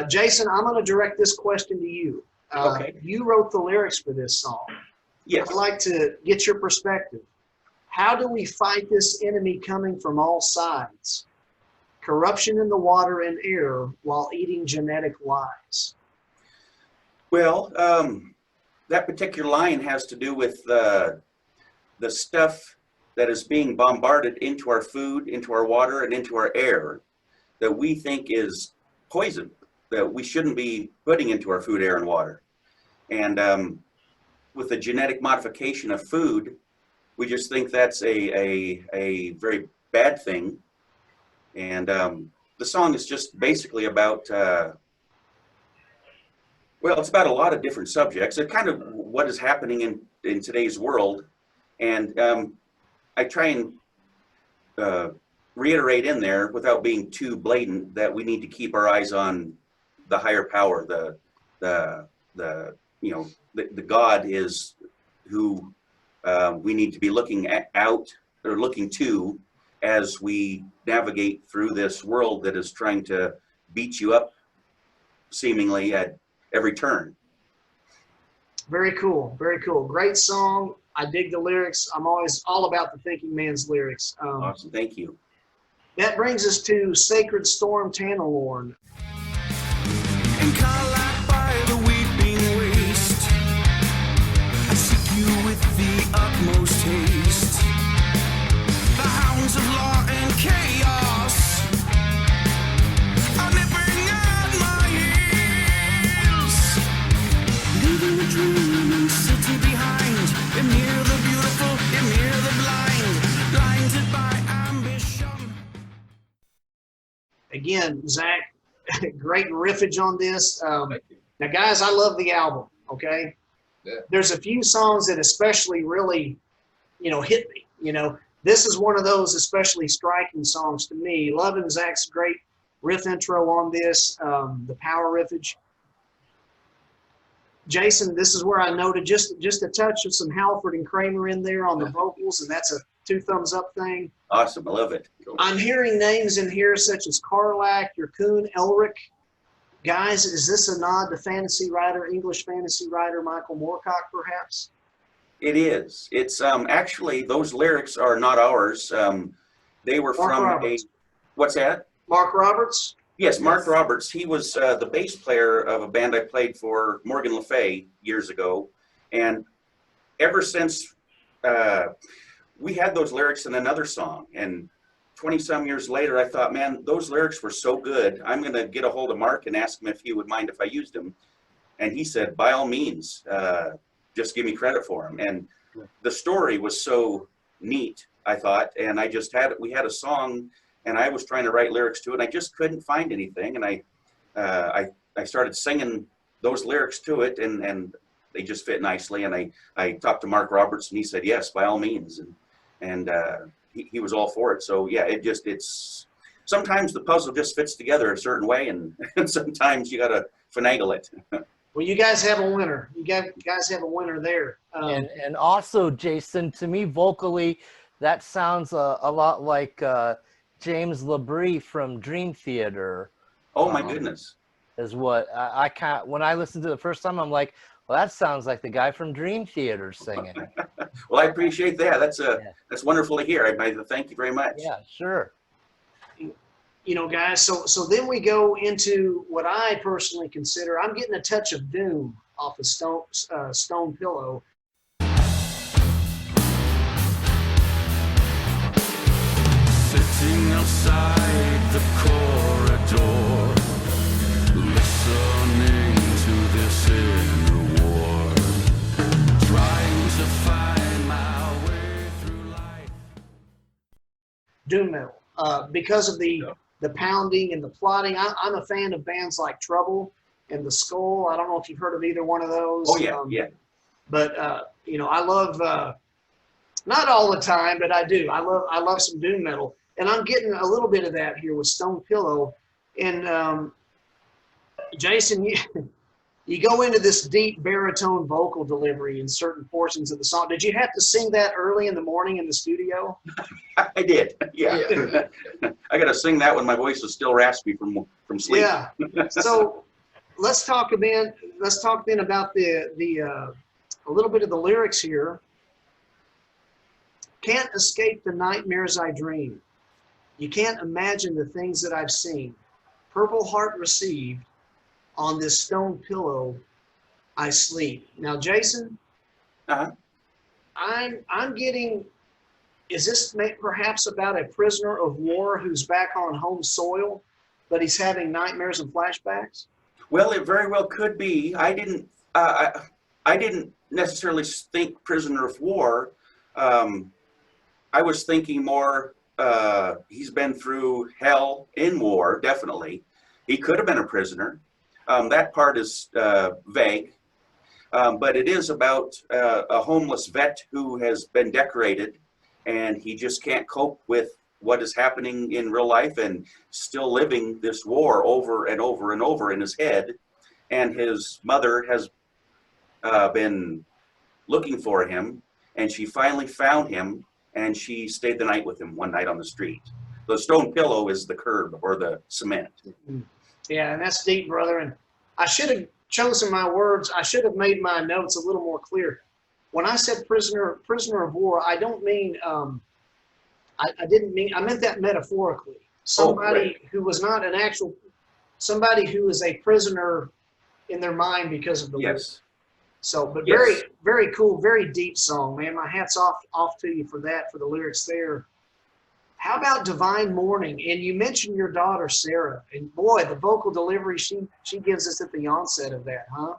A: Jason, I'm going to direct this question to you.
D: Okay.
A: You wrote the lyrics for this song.
D: Yes.
A: I'd like to get your perspective. How do we fight this enemy coming from all sides? Corruption in the water and air while eating genetic lies.
D: Well, that particular line has to do with the stuff that is being bombarded into our food, into our water, and into our air that we think is poison, that we shouldn't be putting into our food, air, and water. And with the genetic modification of food, we just think that's a very bad thing. And the song is just basically about well, it's about a lot of different subjects. It's kind of what is happening in today's world. And I try and reiterate in there, without being too blatant, that we need to keep our eyes on the higher power. The God is who we need to be looking looking to as we navigate through this world that is trying to beat you up seemingly at every turn.
A: Very cool. Very cool. Great song. I dig the lyrics. I'm always all about the thinking man's lyrics.
D: Awesome. Thank you.
A: That brings us to Sacred Storm Tanalorn.
H: And call out by the weeping waste, I seek you with the utmost haste. The hounds of law and chaos are nipping at my heels, leaving the dreaming city behind. Emir the beautiful, Emir the blind, blinded by ambition.
A: Again, Zach, great riffage on this. Now, guys, I love the album, okay?
E: Yeah.
A: There's a few songs that especially really, hit me, This is one of those especially striking songs to me. Loving Zach's great riff intro on this, the power riffage. Jason, this is where I noted just a touch of some Halford and Kramer in there on the vocals, and that's a 2 thumbs up thing.
D: Awesome. I love it.
A: I'm hearing names in here such as Karlak, Yurkun, Elric. Guys, is this a nod to English fantasy writer Michael Moorcock, perhaps?
D: It is. It's actually, those lyrics are not ours. They were
A: Mark
D: from
A: Roberts.
D: What's that?
A: Mark Roberts?
D: Yes, Mark Roberts. He was the bass player of a band I played for, Morgan Le Fay, years ago. And ever since we had those lyrics in another song, and 20-some years later, I thought, man, those lyrics were so good. I'm going to get a hold of Mark and ask him if he would mind if I used them. And he said, by all means, just give me credit for them. And the story was so neat, I thought. And I just we had a song, and I was trying to write lyrics to it. And I just couldn't find anything. And I started singing those lyrics to it. And they just fit nicely. And I talked to Mark Roberts, and he said yes, by all means, and he was all for it. So yeah, it's sometimes the puzzle just fits together a certain way, and sometimes you got to finagle it.
A: Well, you guys have a winner. You guys have a winner there.
G: And also, Jason, to me, vocally, that sounds a lot like James Labrie from Dream Theater.
D: Oh my goodness!
G: Is what I can't. When I listened to it the first time, I'm like, well, that sounds like the guy from Dream Theater singing.
D: Well, I appreciate that. That's wonderful to hear. I thank you very much.
G: Yeah, sure.
A: You know, guys, so then we go into what I personally consider, I'm getting a touch of doom off of Stone Pillow.
H: Sitting outside the corridor, listening to this inner war, trying to find my way through life.
A: Doom metal. Because of the pounding and the plotting. I'm a fan of bands like Trouble and The Skull. I don't know if you've heard of either one of those.
D: Oh, yeah, yeah.
A: But, you know, I love, not all the time, but I do. I love some doom metal. And I'm getting a little bit of that here with Stone Pillow. And, Jason, you go into this deep baritone vocal delivery in certain portions of the song. Did you have to sing that early in the morning in the studio?
D: I did. Yeah. I got to sing that when my voice is still raspy from sleep.
A: Yeah. So let's talk then about the a little bit of the lyrics here. Can't escape the nightmares I dream. You can't imagine the things that I've seen. Purple heart received. On this stone pillow, I sleep. Now, Jason, I'm getting. Is this perhaps about a prisoner of war who's back on home soil, but he's having nightmares and flashbacks?
D: Well, it very well could be. I didn't necessarily think prisoner of war. I was thinking more. He's been through hell in war. Definitely, he could have been a prisoner. That part is vague, but it is about a homeless vet who has been decorated, and he just can't cope with what is happening in real life and still living this war over and over and over in his head. And his mother has been looking for him, and she finally found him, and she stayed the night with him one night on the street. The stone pillow is the curb or the cement.
A: Yeah, and that's deep, brother. And I should have chosen my words. I should have made my notes a little more clear. When I said prisoner of war, I don't mean. I didn't mean. I meant that metaphorically. Somebody who was not an actual. Somebody who is a prisoner in their mind because of the war. So, but very, very cool, very deep song, man. My hat's off to you for that, for the lyrics there. How about Divine Morning? And you mentioned your daughter, Sarah. And boy, the vocal delivery she gives us at the onset of that, huh?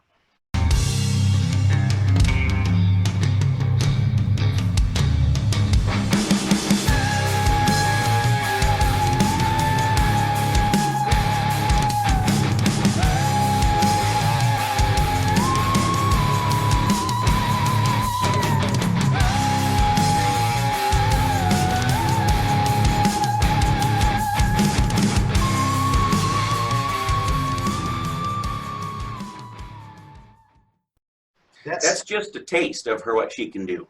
D: That's just a taste of her, what she can do.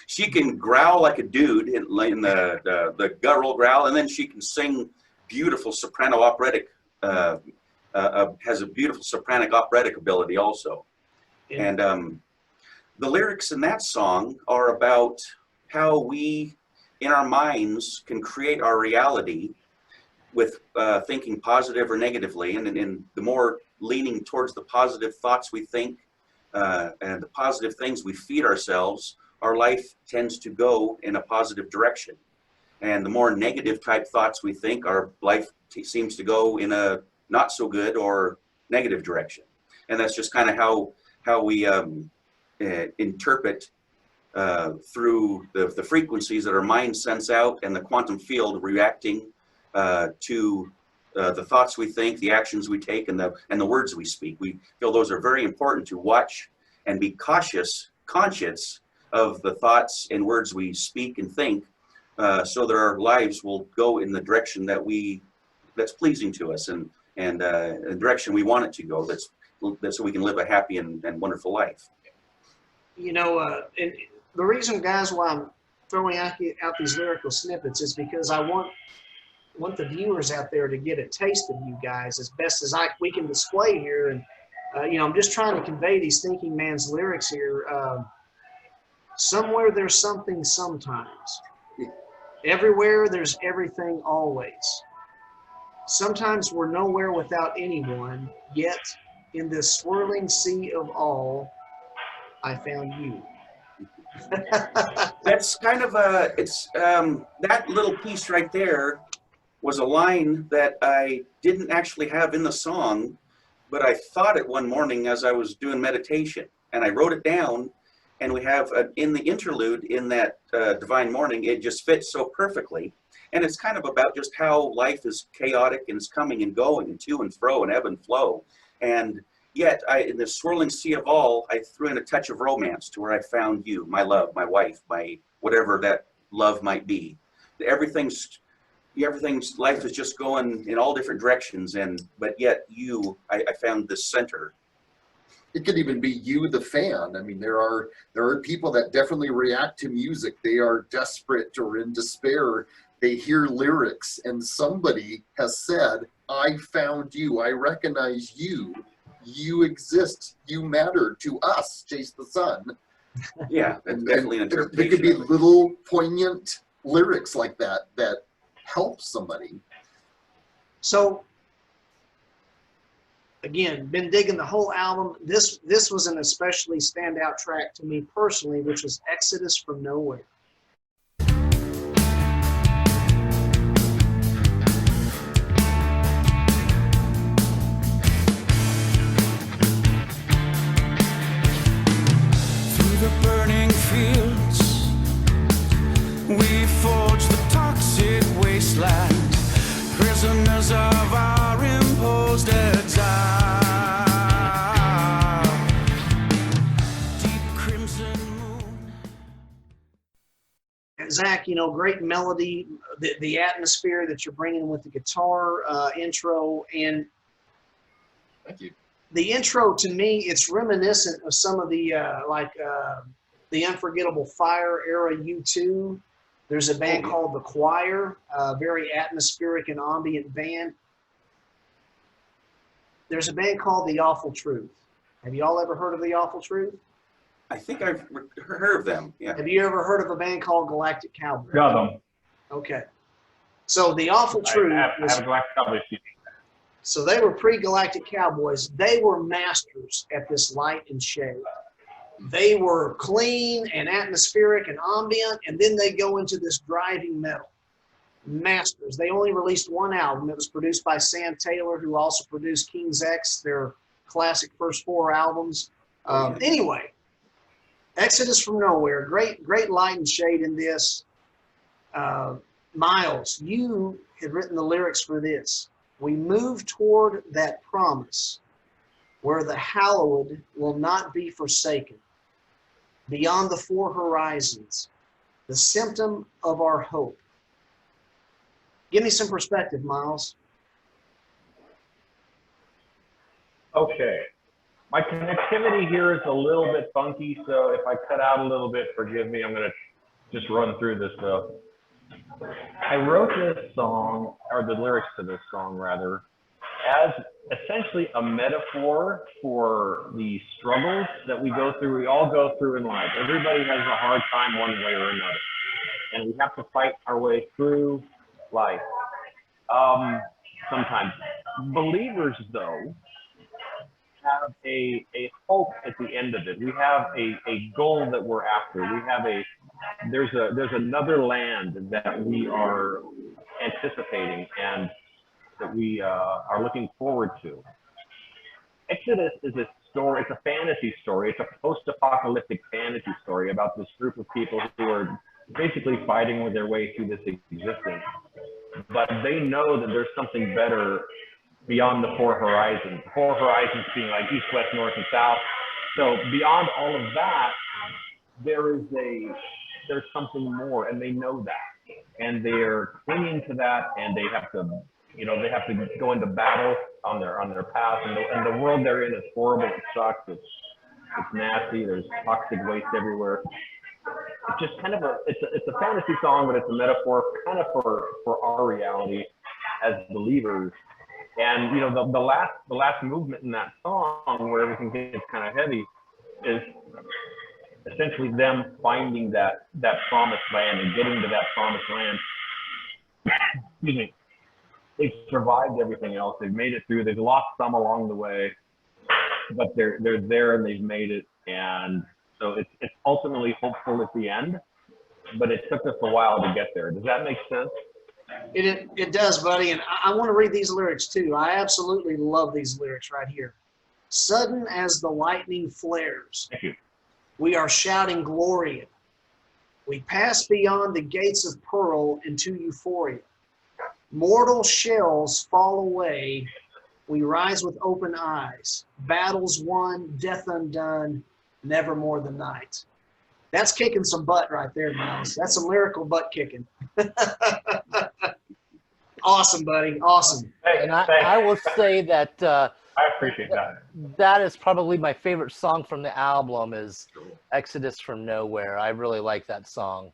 D: She can growl like a dude in the guttural growl, and then she can sing beautiful soprano operatic, has a beautiful sopranic operatic ability also. Yeah. And the lyrics in that song are about how we, in our minds, can create our reality with thinking positive or negatively, and the more leaning towards the positive thoughts we think, and the positive things we feed ourselves, our life tends to go in a positive direction. And the more negative type thoughts we think, our life seems to go in a not so good or negative direction. And that's just kind of how we interpret through the frequencies that our mind sends out and the quantum field reacting to the thoughts we think, the actions we take, and the words we speak. We feel those are very important to watch and be conscious of the thoughts and words we speak and think, so that our lives will go in the direction that's pleasing to us, and the direction we want it to go. That's so we can live a happy and wonderful life.
A: You know, and the reason, guys, why I'm throwing out these lyrical snippets is because I want the viewers out there to get a taste of you guys as best as we can display here. And you know, I'm just trying to convey these thinking man's lyrics here. Somewhere there's something sometimes. Everywhere there's everything always. Sometimes we're nowhere without anyone, yet in this swirling sea of all, I found you.
D: That's kind of that little piece right there was a line that I didn't actually have in the song, but I thought it one morning as I was doing meditation, and I wrote it down, and we have in the interlude in that Divine Morning, it just fits so perfectly. And it's kind of about just how life is chaotic and it's coming and going and to and fro and ebb and flow. And yet, in this swirling sea of all, I threw in a touch of romance to where I found you, my love, my wife, my whatever that love might be. Everything's life is just going in all different directions, but yet I found this center.
F: It could even be you, the fan. I mean, there are people that definitely react to music. They are desperate or in despair. They hear lyrics, and somebody has said, "I found you. I recognize you. You exist. You matter to us. Chase the Sun."
D: Yeah, it's definitely an interpretation.
F: There could be little poignant lyrics like that help somebody.
A: So, again, been digging the whole album. This was an especially standout track to me personally, which was Exodus from Nowhere.
H: Through the burning fields, we forge the toxic wasteland, prisoners of our imposed exile. Deep crimson moon.
A: Zach, you know, great melody, the atmosphere that you're bringing with the guitar intro, and
E: Thank you.
A: the intro to me, it's reminiscent of some of the the Unforgettable Fire era U2. There's a band called The Choir, very atmospheric and ambient band. There's a band called The Awful Truth. Have you all ever heard of The Awful Truth?
D: I think I've heard of them. Yeah.
A: Have you ever heard of a band called Galactic Cowboys?
B: Got them.
A: Okay. So The Awful Truth
B: I have
A: was,
B: a Galactic Cowboys CD.
A: so they were pre-Galactic Cowboys. They were masters at this light and shade. They were clean and atmospheric and ambient, and then they go into this driving metal. Masters. They only released one album. It was produced by Sam Taylor, who also produced King's X, their classic first 4 albums. Anyway, Exodus from Nowhere. Great light and shade in this. Miles, you had written the lyrics for this. We move toward that promise where the hallowed will not be forsaken. Beyond the 4 horizons, the symptom of our hope. Give me some perspective, Miles.
B: Okay. My connectivity here is a little bit funky, so if I cut out a little bit, forgive me. I'm going to just run through this though. I wrote this song, or the lyrics to this song rather, as essentially a metaphor for the struggles that we go through, we all go through in life. Everybody has a hard time one way or another, and we have to fight our way through life. Sometimes believers, though, have a hope at the end of it. We have a goal that we're after. We have there's another land that we are anticipating and that we are looking forward to. Exodus is a story, it's a fantasy story. It's a post-apocalyptic fantasy story about this group of people who are basically fighting their way through this existence. But they know that there's something better beyond the 4 horizons. The 4 horizons being like east, west, north, and south. So beyond all of that, there's something more, and they know that, and they're clinging to that, and they have to, they have to go into battle on their path, and the world they're in is horrible. It sucks. It's nasty. There's toxic waste everywhere. It's just kind of it's a fantasy song, but it's a metaphor kind of for our reality as believers. And the last movement in that song, where everything gets kind of heavy, is essentially them finding that promised land and getting to that promised land. Excuse me. They've survived everything else. They've made it through. They've lost some along the way, but they're there and they've made it. And so it's ultimately hopeful at the end, but it took us a while to get there. Does that make sense?
A: It does, buddy. And I want to read these lyrics too. I absolutely love these lyrics right here. Sudden as the lightning flares,
B: Thank you.
A: we are shouting Gloria. We pass beyond the gates of pearl into euphoria. Mortal shells fall away. We rise with open eyes. Battles won, death undone, never more the night. That's kicking some butt right there, Miles. That's some lyrical butt kicking. Awesome, buddy. Awesome.
G: And I will say that
B: I appreciate that.
G: that is probably my favorite song from the album is Exodus from Nowhere. I really like that song.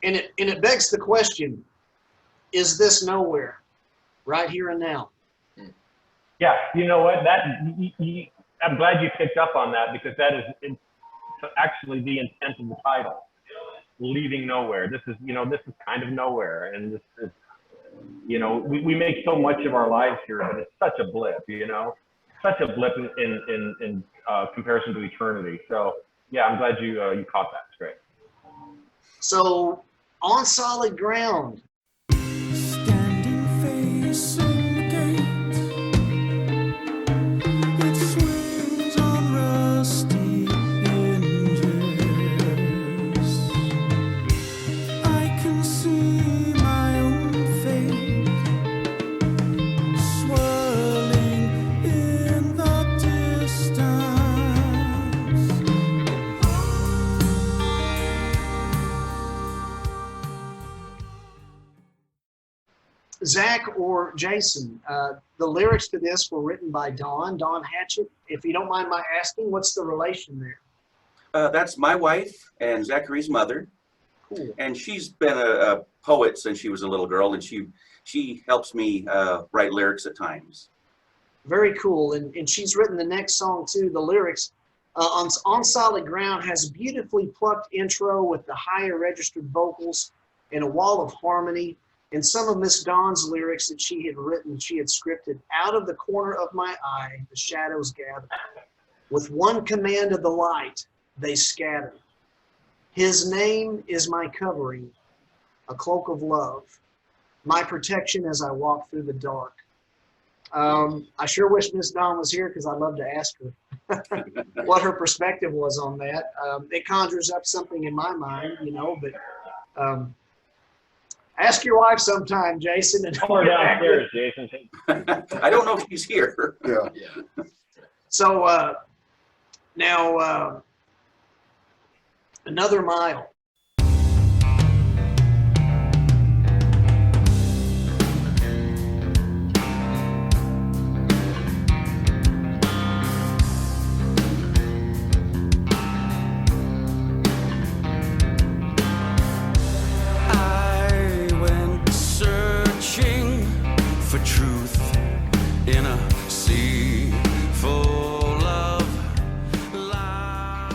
A: And it begs the question, is this nowhere? Right here and now.
B: Yeah, you know what? I'm glad you picked up on that, because that is actually the intent of the title. Leaving nowhere. This is kind of nowhere, and this is, we make so much of our lives here, but it's such a blip, such a blip in comparison to eternity. So yeah, I'm glad you caught that. It's great.
A: So On Solid Ground.
H: Standing facing the gate, it swings on rusty hinges. I can see my own fate swirling in the distance.
A: Zach or Jason, the lyrics to this were written by Dawn Hatchett. If you don't mind my asking, what's the relation there?
D: That's my wife and Zachary's mother.
A: Cool.
D: And she's been a poet since she was a little girl, and she helps me write lyrics at times.
A: Very cool. And she's written the next song too. The lyrics on Solid Ground has a beautifully plucked intro with the higher registered vocals and a wall of harmony. And some of Miss Dawn's lyrics that she had written, she had scripted. Out of the corner of my eye, the shadows gather. With one command of the light, they scatter. His name is my covering, a cloak of love, my protection as I walk through the dark. I sure wish Miss Dawn was here, because I'd love to ask her what her perspective was on that. It conjures up something in my mind, but ask your wife sometime, Jason. And
B: Call her downstairs, Jason.
D: I don't know if he's here.
F: Yeah.
A: So now Another Mile.
H: I went searching for truth in a sea full of lies.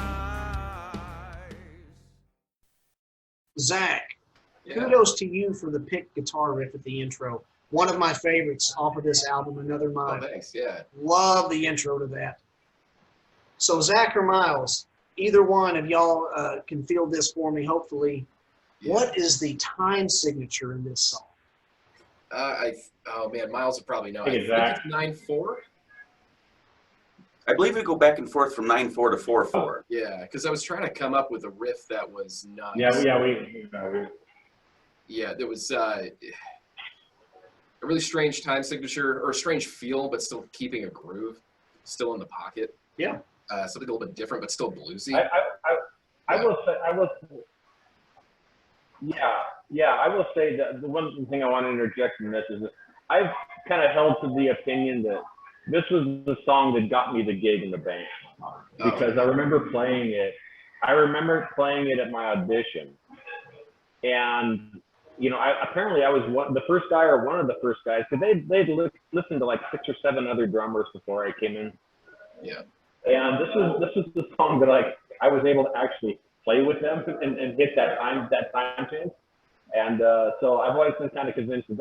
A: Zach,
E: Yeah.
A: kudos to you for the pick guitar riff at the intro. One of my favorites off of this album, Another
E: Oh,
A: Mile.
E: thanks. Yeah.
A: Love the intro to that. So Zach or Miles, either one of y'all can field this for me, hopefully.
E: Yeah.
A: What is the time signature in this song?
E: Oh man, Miles would probably know. I
B: Hey,
E: think
B: Zach.
E: it's 9/4.
D: I believe we go back and forth from 9/4 to 4/4.
E: Yeah, because I was trying to come up with a riff that was nuts. Yeah, there was a really strange time signature, or a strange feel, but still keeping a groove, still in the pocket.
A: Yeah.
E: something a little bit different, but still bluesy.
B: I will say, I will say that the one thing I want to interject in this is that I've kind of held to the opinion that this was the song that got me the gig in the band, because I remember playing it. I remember playing it at my audition, and you know, apparently I was one of the first guys, because they'd listened to like 6 or 7 other drummers before I came in.
E: Yeah.
B: And this was the song that like I was able to actually play with them and hit that time change. And so I've always been kind of convinced that,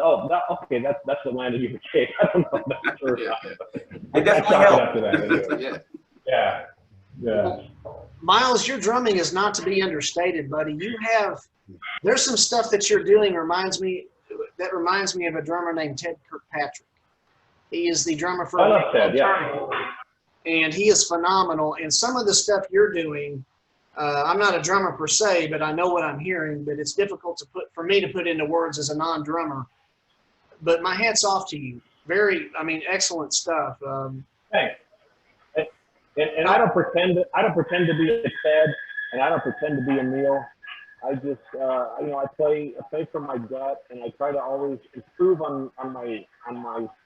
B: that's what landed you the cake. I don't know if that's true or not.
D: It definitely helped.
B: Anyway. Yeah.
A: Miles, your drumming is not to be understated, buddy. There's some stuff that you're doing reminds me of a drummer named Ted Kirkpatrick. He is the drummer for
B: I love Ted, yeah.
A: And he is phenomenal. And some of the stuff you're doing, I'm not a drummer per se, but I know what I'm hearing, but it's difficult for me to put into words as a non-drummer. But my hat's off to you. Excellent stuff.
B: Thanks. And I don't pretend to be a Ted, and I don't pretend to be a Neil. I just, I play from my gut, and I try to always improve on my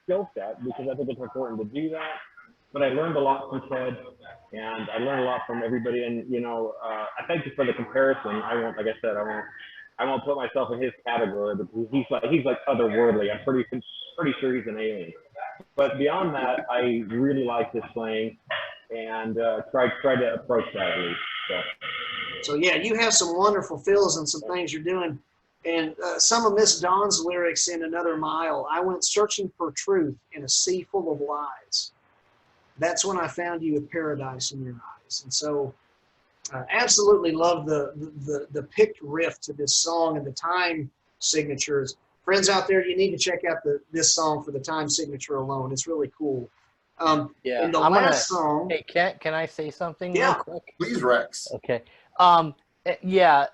B: skill set, because I think it's important to do that. But I learned a lot from Ted, and I learned a lot from everybody. And I thank you for the comparison. I won't put myself in his category, but he's like otherworldly. I'm pretty sure he's an alien. But beyond that, I really like his playing, and try to approach that at least.
A: So yeah, you have some wonderful fills and some things you're doing. And some of Miss Dawn's lyrics in Another Mile, I went searching for truth in a sea full of lies. That's when I found you with paradise in your eyes. And so absolutely love the picked riff to this song and the time signatures. Friends out there, you need to check out this song for the time signature alone. It's really cool. And the last song.
G: Hey, can I say something
A: real
G: quick?
F: Please, Rex.
G: Okay.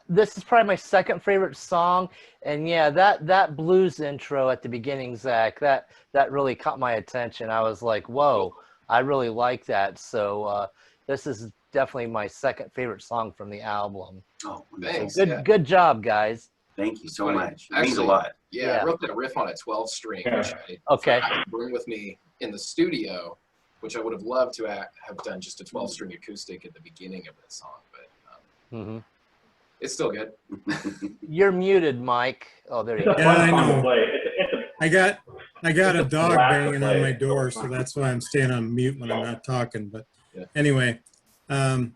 G: This is probably my second favorite song, and that blues intro at the beginning, Zach, that really caught my attention. I was like, whoa, I really like that. So this is definitely my second favorite song from the album.
D: Oh, thanks.
G: So good job, guys.
D: Thank you so much. It means a lot.
E: Yeah, I wrote that riff on a 12-string, which I bring with me in the studio, which I would have loved to have done just a 12-string acoustic at the beginning of that song, but it's still good.
G: You're muted, Mike. Oh, there you go.
C: Yeah, I know. I got a dog banging on my door, so that's why I'm staying on mute when I'm not talking. But anyway, I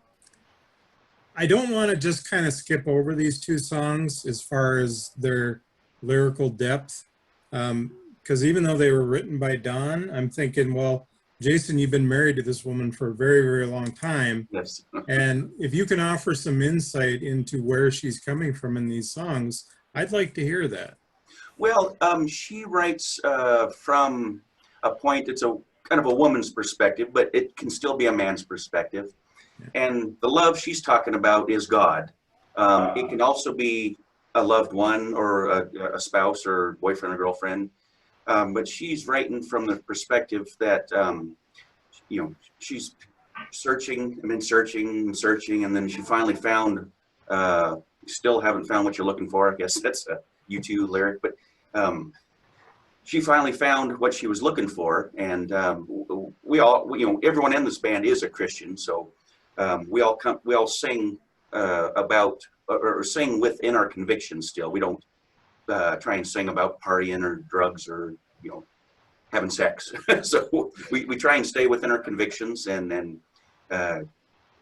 C: don't want to just kind of skip over these 2 songs as far as their lyrical depth, because even though they were written by Don, I'm thinking, well, Jason, you've been married to this woman for a very, very long time.
D: Yes.
C: And if you can offer some insight into where she's coming from in these songs, I'd like to hear that.
D: Well, she writes from a point, it's a kind of a woman's perspective, but it can still be a man's perspective. Yeah. And the love she's talking about is God. It can also be a loved one or a spouse or boyfriend or girlfriend. But she's writing from the perspective that, she's searching and then she finally found, still haven't found what you're looking for. I guess that's a U2 lyric, but she finally found what she was looking for. And we all, everyone in this band is a Christian. So we all sing about, or sing within our convictions still. We don't try and sing about partying or drugs or having sex. So we try and stay within our convictions and then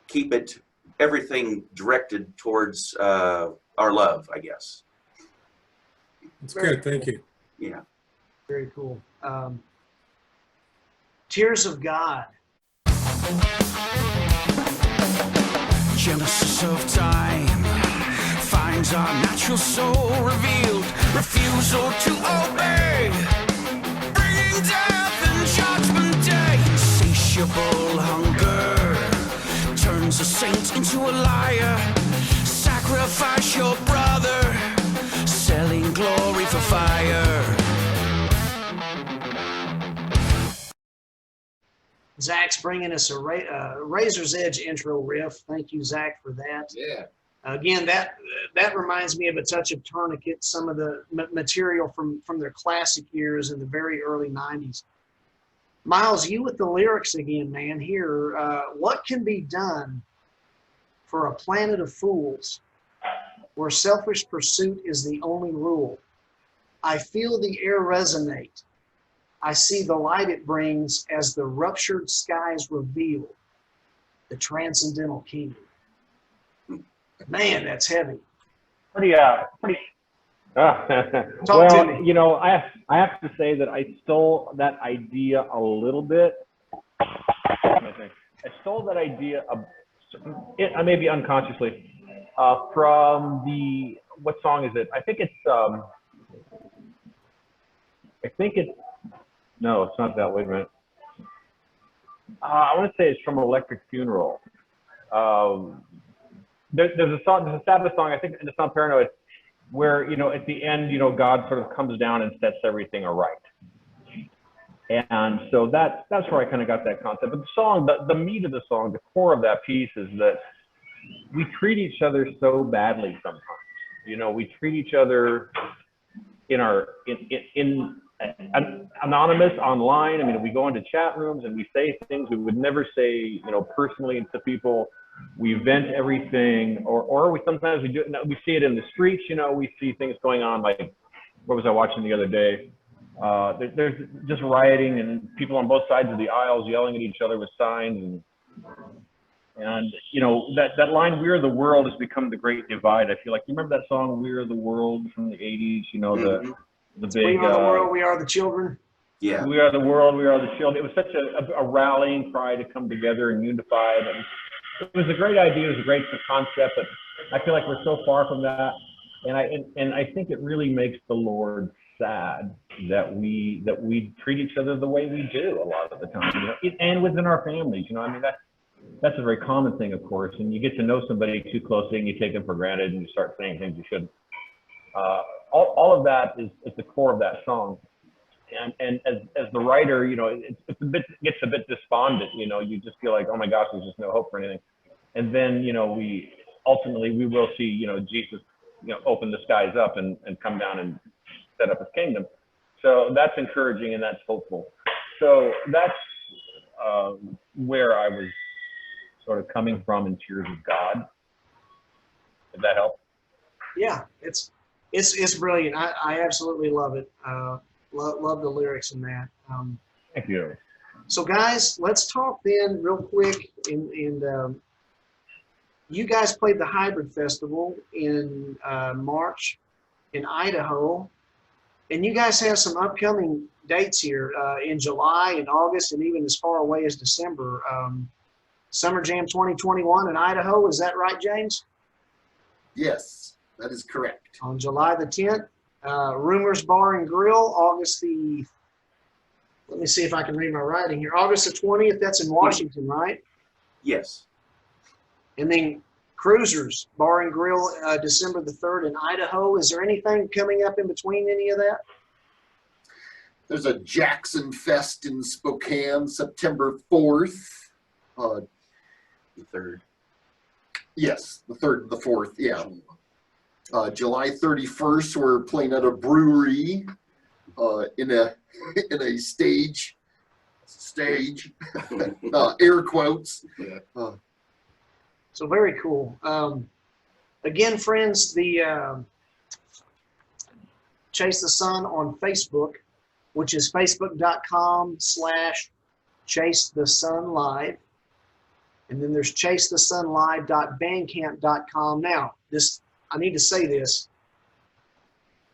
D: keep everything directed towards our love, I guess.
C: That's good. Thank you.
D: Yeah.
A: Very cool. Tears of God.
H: Genesis of time finds our natural soul revealed, refusal to obey, bringing death and judgment day. Insatiable hunger turns a saint into a liar. Sacrifice your brother, selling glory for fire.
A: Zach's bringing us a Razor's Edge intro riff. Thank you, Zach, for that.
E: Yeah.
A: Again, that reminds me of a touch of Tourniquet, some of the material from their classic years in the very early 90s. Miles, you with the lyrics again, man, here. What can be done for a planet of fools where selfish pursuit is the only rule? I feel the air resonate. I see the light it brings as the ruptured skies reveal the transcendental king. Man, that's heavy.
B: Pretty.
A: Talk to
B: Well,
A: me.
B: you know, I have to say that I stole that idea a little bit. I stole that idea, maybe unconsciously, from what song is it? I think it's, no, it's not that. Wait a minute. I want to say it's from Electric Funeral. There's a Sabbath song, I think it's on Paranoid, where, you know, at the end, you know, God sort of comes down and sets everything aright. And so that's where I kind of got that concept. But the song, the meat of the song, the core of that piece is that we treat each other so badly sometimes. You know, we treat each other in anonymous online. I mean, we go into chat rooms and we say things we would never say, you know, personally to people. We vent everything, or we sometimes we see it in the streets. You know, we see things going on. Like, what was I watching the other day? There's just rioting and people on both sides of the aisles yelling at each other with signs, and you know, that line "We Are the World" has become the great divide. I feel like, you remember that song "We Are the World" from the '80s? You know, the big
A: We are the world, we are the children.
D: Yeah.
B: We are the world, we are the children. It was such a rallying cry to come together and unify. It was a great idea. It was a great concept, but I feel like we're so far from that. And I think it really makes the Lord sad that we treat each other the way we do a lot of the time, you know, and within our families. You know, I mean, that's a very common thing, of course. And you get to know somebody too closely and you take them for granted and you start saying things you shouldn't. All of that is at the core of that song. And as the writer, you know, it gets a bit despondent. You know, you just feel like, oh my gosh, there's just no hope for anything. And then, you know, we will see, you know, Jesus, you know, open the skies up and come down and set up his kingdom. So that's encouraging and that's hopeful. So that's where I was sort of coming from in Tears of God. Did that help?
A: Yeah, it's brilliant. I absolutely love it. Love the lyrics in that.
B: Thank you.
A: So guys, let's talk then real quick. And you guys played the Hybrid Festival in March in Idaho, and you guys have some upcoming dates here in July and August, and even as far away as December. Summer Jam 2021 in Idaho, is that right, James?
F: Yes, that is correct.
A: On July the 10th. Rumors Bar and Grill, August the, let me see if I can read my writing here, August the 20th, that's in Washington, right?
D: Yes.
A: And then Cruisers Bar and Grill, December the 3rd in Idaho. Is there anything coming up in between any of that?
F: There's a Jackson Fest in Spokane, September 4th.
D: The 3rd.
F: Yes, the 3rd and the 4th, yeah. July 31st, we're playing at a brewery in a stage, air quotes.
E: Yeah.
A: So very cool. Again, friends, the Chase the Sun on Facebook, which is facebook.com/ChaseTheSunLive. And then there's chasethesunlive.bandcamp.com. Now, I need to say this.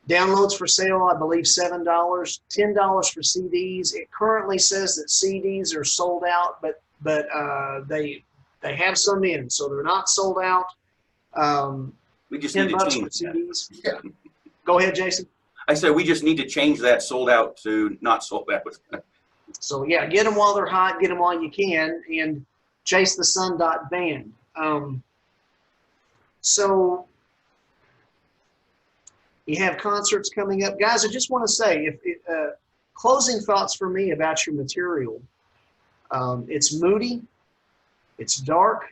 A: Downloads for sale, I believe $7, $10 for CDs. It currently says that CDs are sold out, but they have some in, so they're not sold out.
D: We just need to
A: $10
D: change
A: for CDs.
F: Yeah.
A: Go ahead, Jason.
D: I said we just need to change that sold out to not sold out.
A: So yeah, get them while they're hot, get them while you can, and chasethesun.band. So you have concerts coming up. Guys, I just want to say, closing thoughts for me about your material. It's moody, it's dark,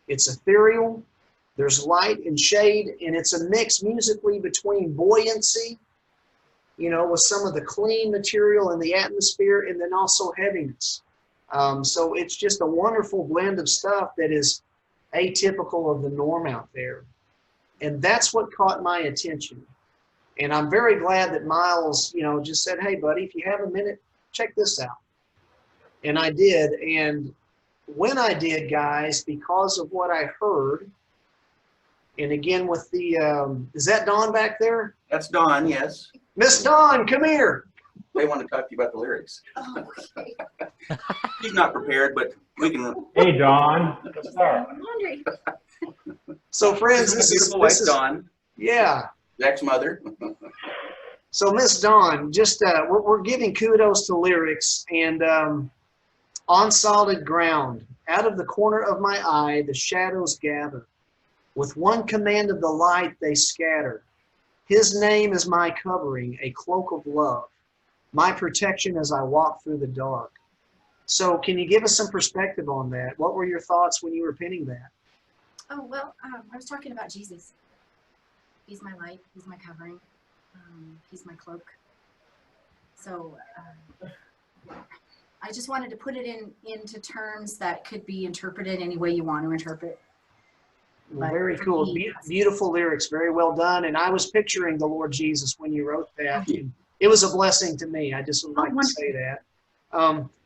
A: it's ethereal, there's light and shade, and it's a mix musically between buoyancy, with some of the clean material and the atmosphere, and then also heaviness. So it's just a wonderful blend of stuff that is atypical of the norm out there. And that's what caught my attention. And I'm very glad that Miles, just said, hey, buddy, if you have a minute, check this out. And I did. And when I did, guys, because of what I heard, and again with the, is that Dawn back there?
D: That's Dawn, yes.
A: Miss Dawn, come here.
D: They want to talk to you about the lyrics.
I: Oh, okay.
D: He's not prepared, but we can.
B: Hey, Dawn. What's up?
I: Laundry.
A: So, friends, this is
D: Dawn.
A: Yeah.
D: Zach's mother.
A: So, Miss Dawn, just we're giving kudos to lyrics, and on solid ground, out of the corner of my eye, the shadows gather. With one command of the light, they scatter. His name is my covering, a cloak of love, my protection as I walk through the dark. So, can you give us some perspective on that? What were your thoughts when you were penning that?
I: Oh, well, I was talking about Jesus. He's my light. He's my covering. He's my cloak. So I just wanted to put it into terms that could be interpreted any way you want to interpret.
A: Well, very cool. Beautiful lyrics. Very well done. And I was picturing the Lord Jesus when you wrote that. It was a blessing to me. I just would like to say that.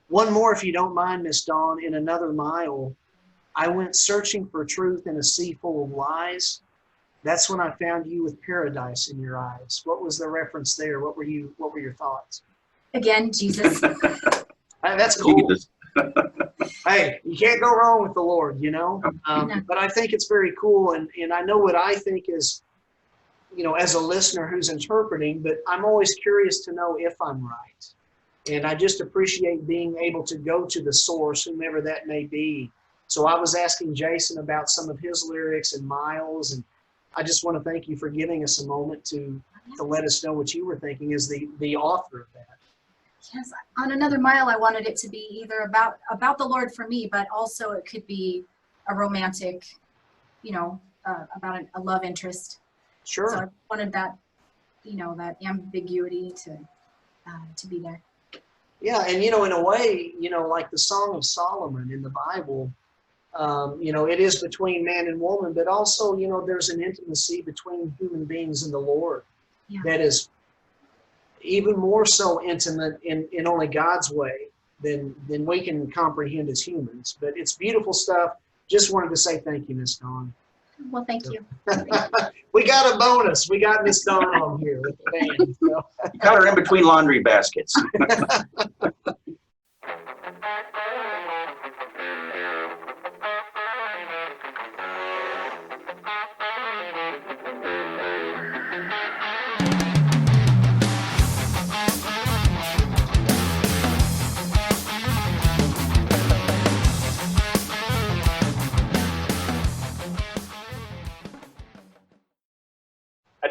A: One more, if you don't mind, Miss Dawn. In another mile, I went searching for truth in a sea full of lies. That's when I found you with paradise in your eyes. What was the reference there? What were your thoughts?
I: Again, Jesus.
A: That's cool. Hey, you can't go wrong with the Lord, But I think it's very cool, and I know what I think is, as a listener who's interpreting, but I'm always curious to know if I'm right. And I just appreciate being able to go to the source, whomever that may be. So I was asking Jason about some of his lyrics and Miles, and I just want to thank you for giving us a moment to let us know what you were thinking as the author of that.
I: Yes, on another mile, I wanted it to be either about the Lord for me, but also it could be a romantic, about a love interest.
A: Sure.
I: So I wanted that, that ambiguity to be there.
A: Yeah, and in a way, like the Song of Solomon in the Bible, it is between man and woman, but also, there's an intimacy between human beings and the Lord that is even more so intimate in only God's way than we can comprehend as humans. But it's beautiful stuff. Just wanted to say thank you, Miss Dawn.
I: Well, thank you.
A: We got a bonus. We got Miss Dawn on here with the band. So.
D: You got her in between laundry baskets.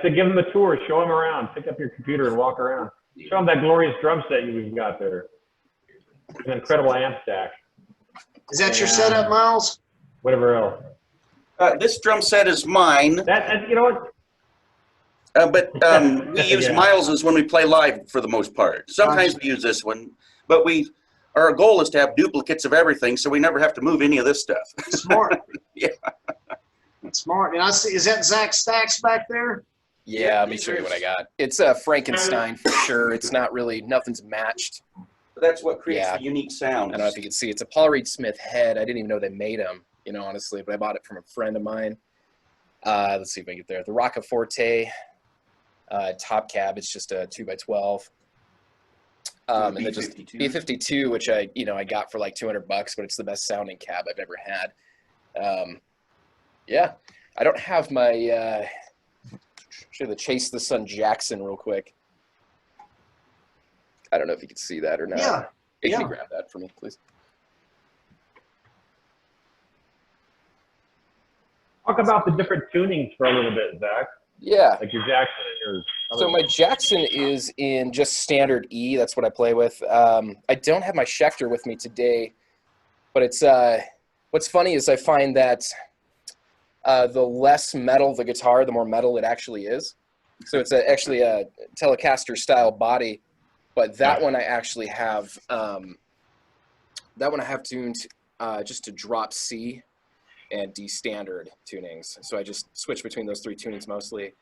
B: To give them a tour, show them around, pick up your computer and walk around. Show them that glorious drum set you've got there. It's an incredible amp stack.
A: Is that your setup, Miles?
B: Whatever else.
D: This drum set is mine.
B: That you know what?
D: But we use Miles's when we play live for the most part. Sometimes we use this one, but our goal is to have duplicates of everything, so we never have to move any of this stuff.
A: Smart.
D: Yeah.
A: Smart. And I see. Is that Zach Stacks back there?
E: Yeah, let me show you what I got. It's a Frankenstein for sure. It's not really, nothing's matched.
D: That's what creates the unique sound.
E: I don't know if you can see. It's a Paul Reed Smith head. I didn't even know they made them, honestly, but I bought it from a friend of mine. Let's see if I can get there. The Roccaforte top cab. It's just a 2x12. And then just B52, which I got for like $200, but it's the best sounding cab I've ever had. Yeah, I don't have my. Show the Chase the Sun Jackson real quick. I don't know if you can see that or not.
A: Yeah.
E: Can you grab that for me, please?
B: Talk about the different tunings for a little bit, Zach.
E: Yeah.
B: Like your Jackson and your.
E: So my Jackson is in just standard E. That's what I play with. I don't have my Schecter with me today. But it's what's funny is I find that the less metal the guitar, the more metal it actually is. So it's actually a Telecaster style body, but that one I actually have tuned just to drop C and D standard tunings. So I just switch between those 3 tunings mostly.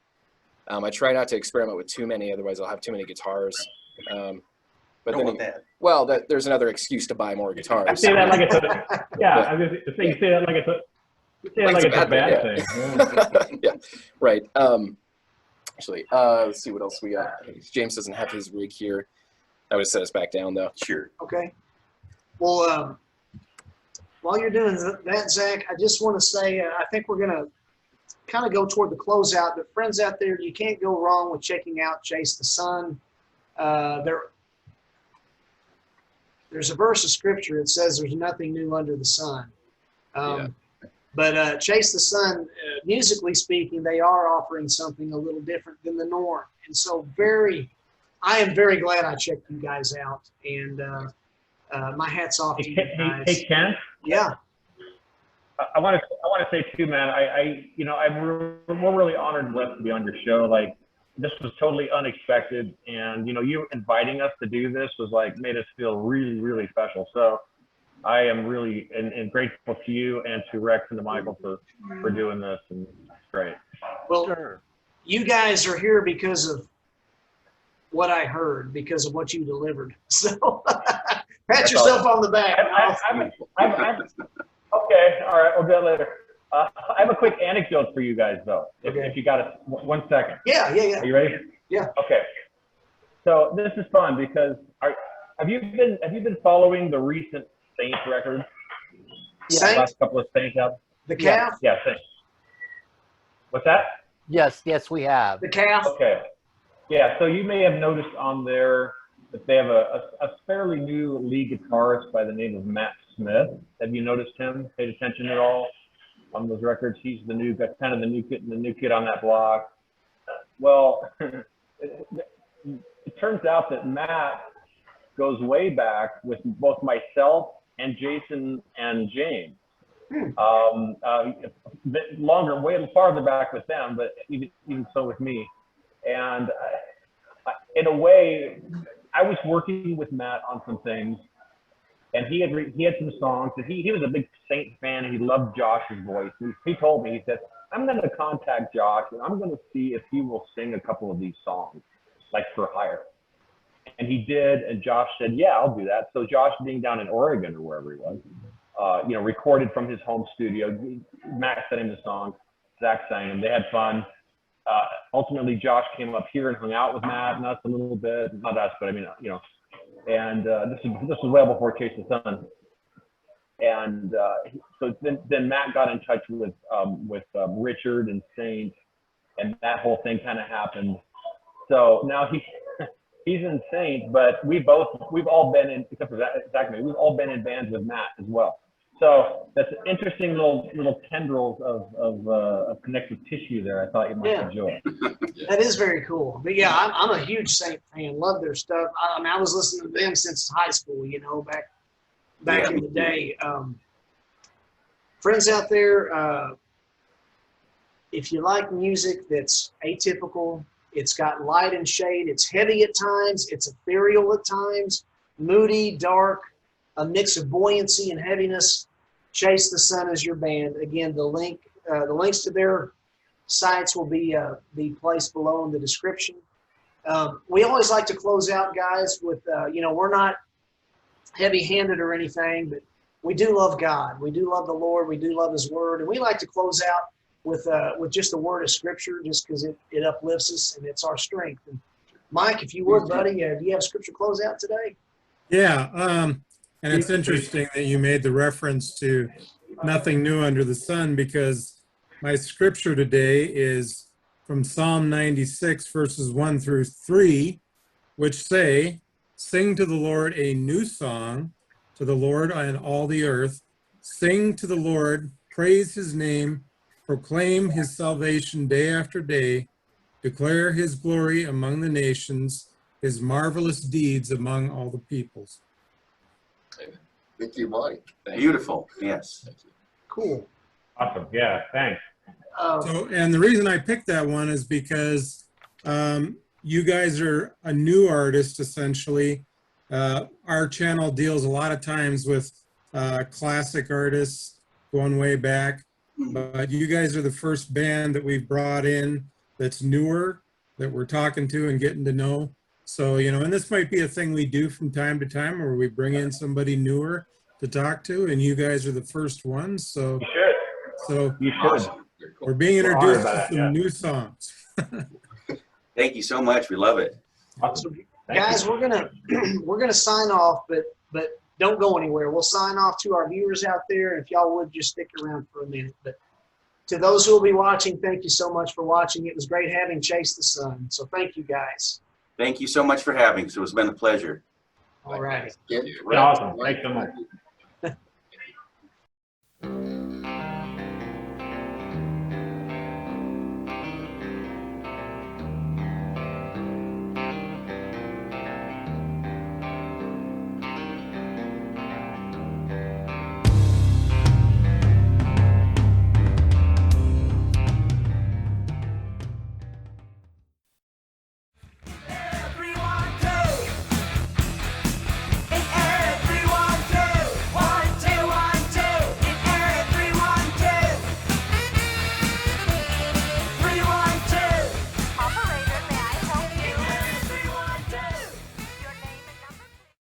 E: I try not to experiment with too many, otherwise I'll have too many guitars. But then, well, there's another excuse to buy more guitars.
B: I say that like it's a, yeah. I was going to say, you say that like it's a, you say like it's a bad thing.
E: Yeah, right. Actually, let's see what else we got. James doesn't have his rig here. I would set us back down though.
D: Sure.
A: Okay. Well, while you're doing that, Zach, I just want to say I think we're going to kind of go toward the closeout. But friends out there, you can't go wrong with checking out Chase the Sun. There's a verse of scripture that says there's nothing new under the sun. But Chase the Sun, musically speaking, they are offering something a little different than the norm. And so I am very glad I checked you guys out. And my hat's off to you guys.
B: Hey, Ken?
A: Yeah.
B: I want to say too, man. We're really honored and blessed to be on your show. Like, this was totally unexpected, and you inviting us to do this was like made us feel really, really special. So I am really and grateful to you and to Rex and to Michael for doing this, and it's great.
A: Well, sure. You guys are here because of what I heard, because of what you delivered. So pat yourself on the back.
B: Okay, all right, we'll do that later. I have a quick anecdote for you guys, though. If you got it, 1 second.
A: Yeah.
B: Are you ready?
A: Yeah.
B: Okay. So this is fun because have you been following the recent Saint records?
A: Saint?
B: The last couple of Saints out.
A: The Calf?
B: Yeah, Saint. What's that?
G: Yes, we have.
A: The Calf?
B: Okay. Yeah, so you may have noticed on there that they have a fairly new lead guitarist by the name of Matt Smith. Have you noticed him? Paid attention at all on those records? He's the new kid on that block. Well, it turns out that Matt goes way back with both myself and Jason and James. Way farther back with them, but even so with me. And in a way, I was working with Matt on some things, and he had some songs that he was a big Saint fan, and he loved Josh's voice. He told me, he said, I'm going to contact Josh, and I'm going to see if he will sing a couple of these songs, like for hire. And he did, and Josh said, yeah, I'll do that. So Josh, being down in Oregon or wherever he was, recorded from his home studio. Matt sent him the songs. Zach sang them. They had fun. Ultimately, Josh came up here and hung out with Matt and us a little bit. Not us, but I mean, And this was well before Chase the Sun. And so then Matt got in touch with Richard and Saint, and that whole thing kind of happened. So now he's in Saint, but we've all been in, except for Zach, we've all been in bands with Matt as well. So that's an interesting little tendrils of connective tissue there. I thought you might enjoy.
A: That is very cool. But yeah, I'm a huge Saint fan. Love their stuff. I was listening to them since high school. Back in the day. Friends out there, if you like music that's atypical, it's got light and shade. It's heavy at times. It's ethereal at times. Moody, dark, a mix of buoyancy and heaviness. Chase the Sun is your band. Again, the links to their sites will be placed below in the description. We always like to close out, guys, with we're not heavy-handed or anything, but we do love God. We do love the Lord. We do love His Word, and we like to close out with just the word of Scripture, just because it uplifts us and it's our strength. And Mike, if you would, buddy, do you have Scripture closeout today?
C: Yeah. And it's interesting that you made the reference to nothing new under the sun, because my scripture today is from Psalm 96, verses 1 through 3, which say, sing to the Lord a new song, to the Lord on all the earth. Sing to the Lord, praise His name, proclaim His salvation day after day, declare His glory among the nations, His marvelous deeds among all the peoples.
F: Thank you, Mike.
D: Beautiful. Yes.
A: Cool.
B: Awesome. Yeah. Thanks.
C: So, and the reason I picked that one is because you guys are a new artist, essentially. Our channel deals a lot of times with classic artists going way back, but you guys are the first band that we've brought in that's newer, that we're talking to and getting to know. So, you know, and this might be a thing we do from time to time where we bring in somebody newer to talk to, and you guys are the first ones. So,
B: You should.
C: so
B: You should.
D: Awesome.
C: we're being
B: We're honored
C: introduced
B: by
C: to
B: that,
C: some
B: yeah.
C: new songs.
D: Thank you so much. We love it.
B: Awesome. Thank
A: Guys,
B: you.
A: we're gonna sign off, but don't go anywhere. We'll sign off to our viewers out there. If y'all would just stick around for a minute. But to those who will be watching, thank you so much for watching. It was great having Chase the Sun. So thank you guys.
D: Thank you so much for having us. It's been a pleasure.
A: All right.
F: Yeah,
B: Awesome. Thanks so much.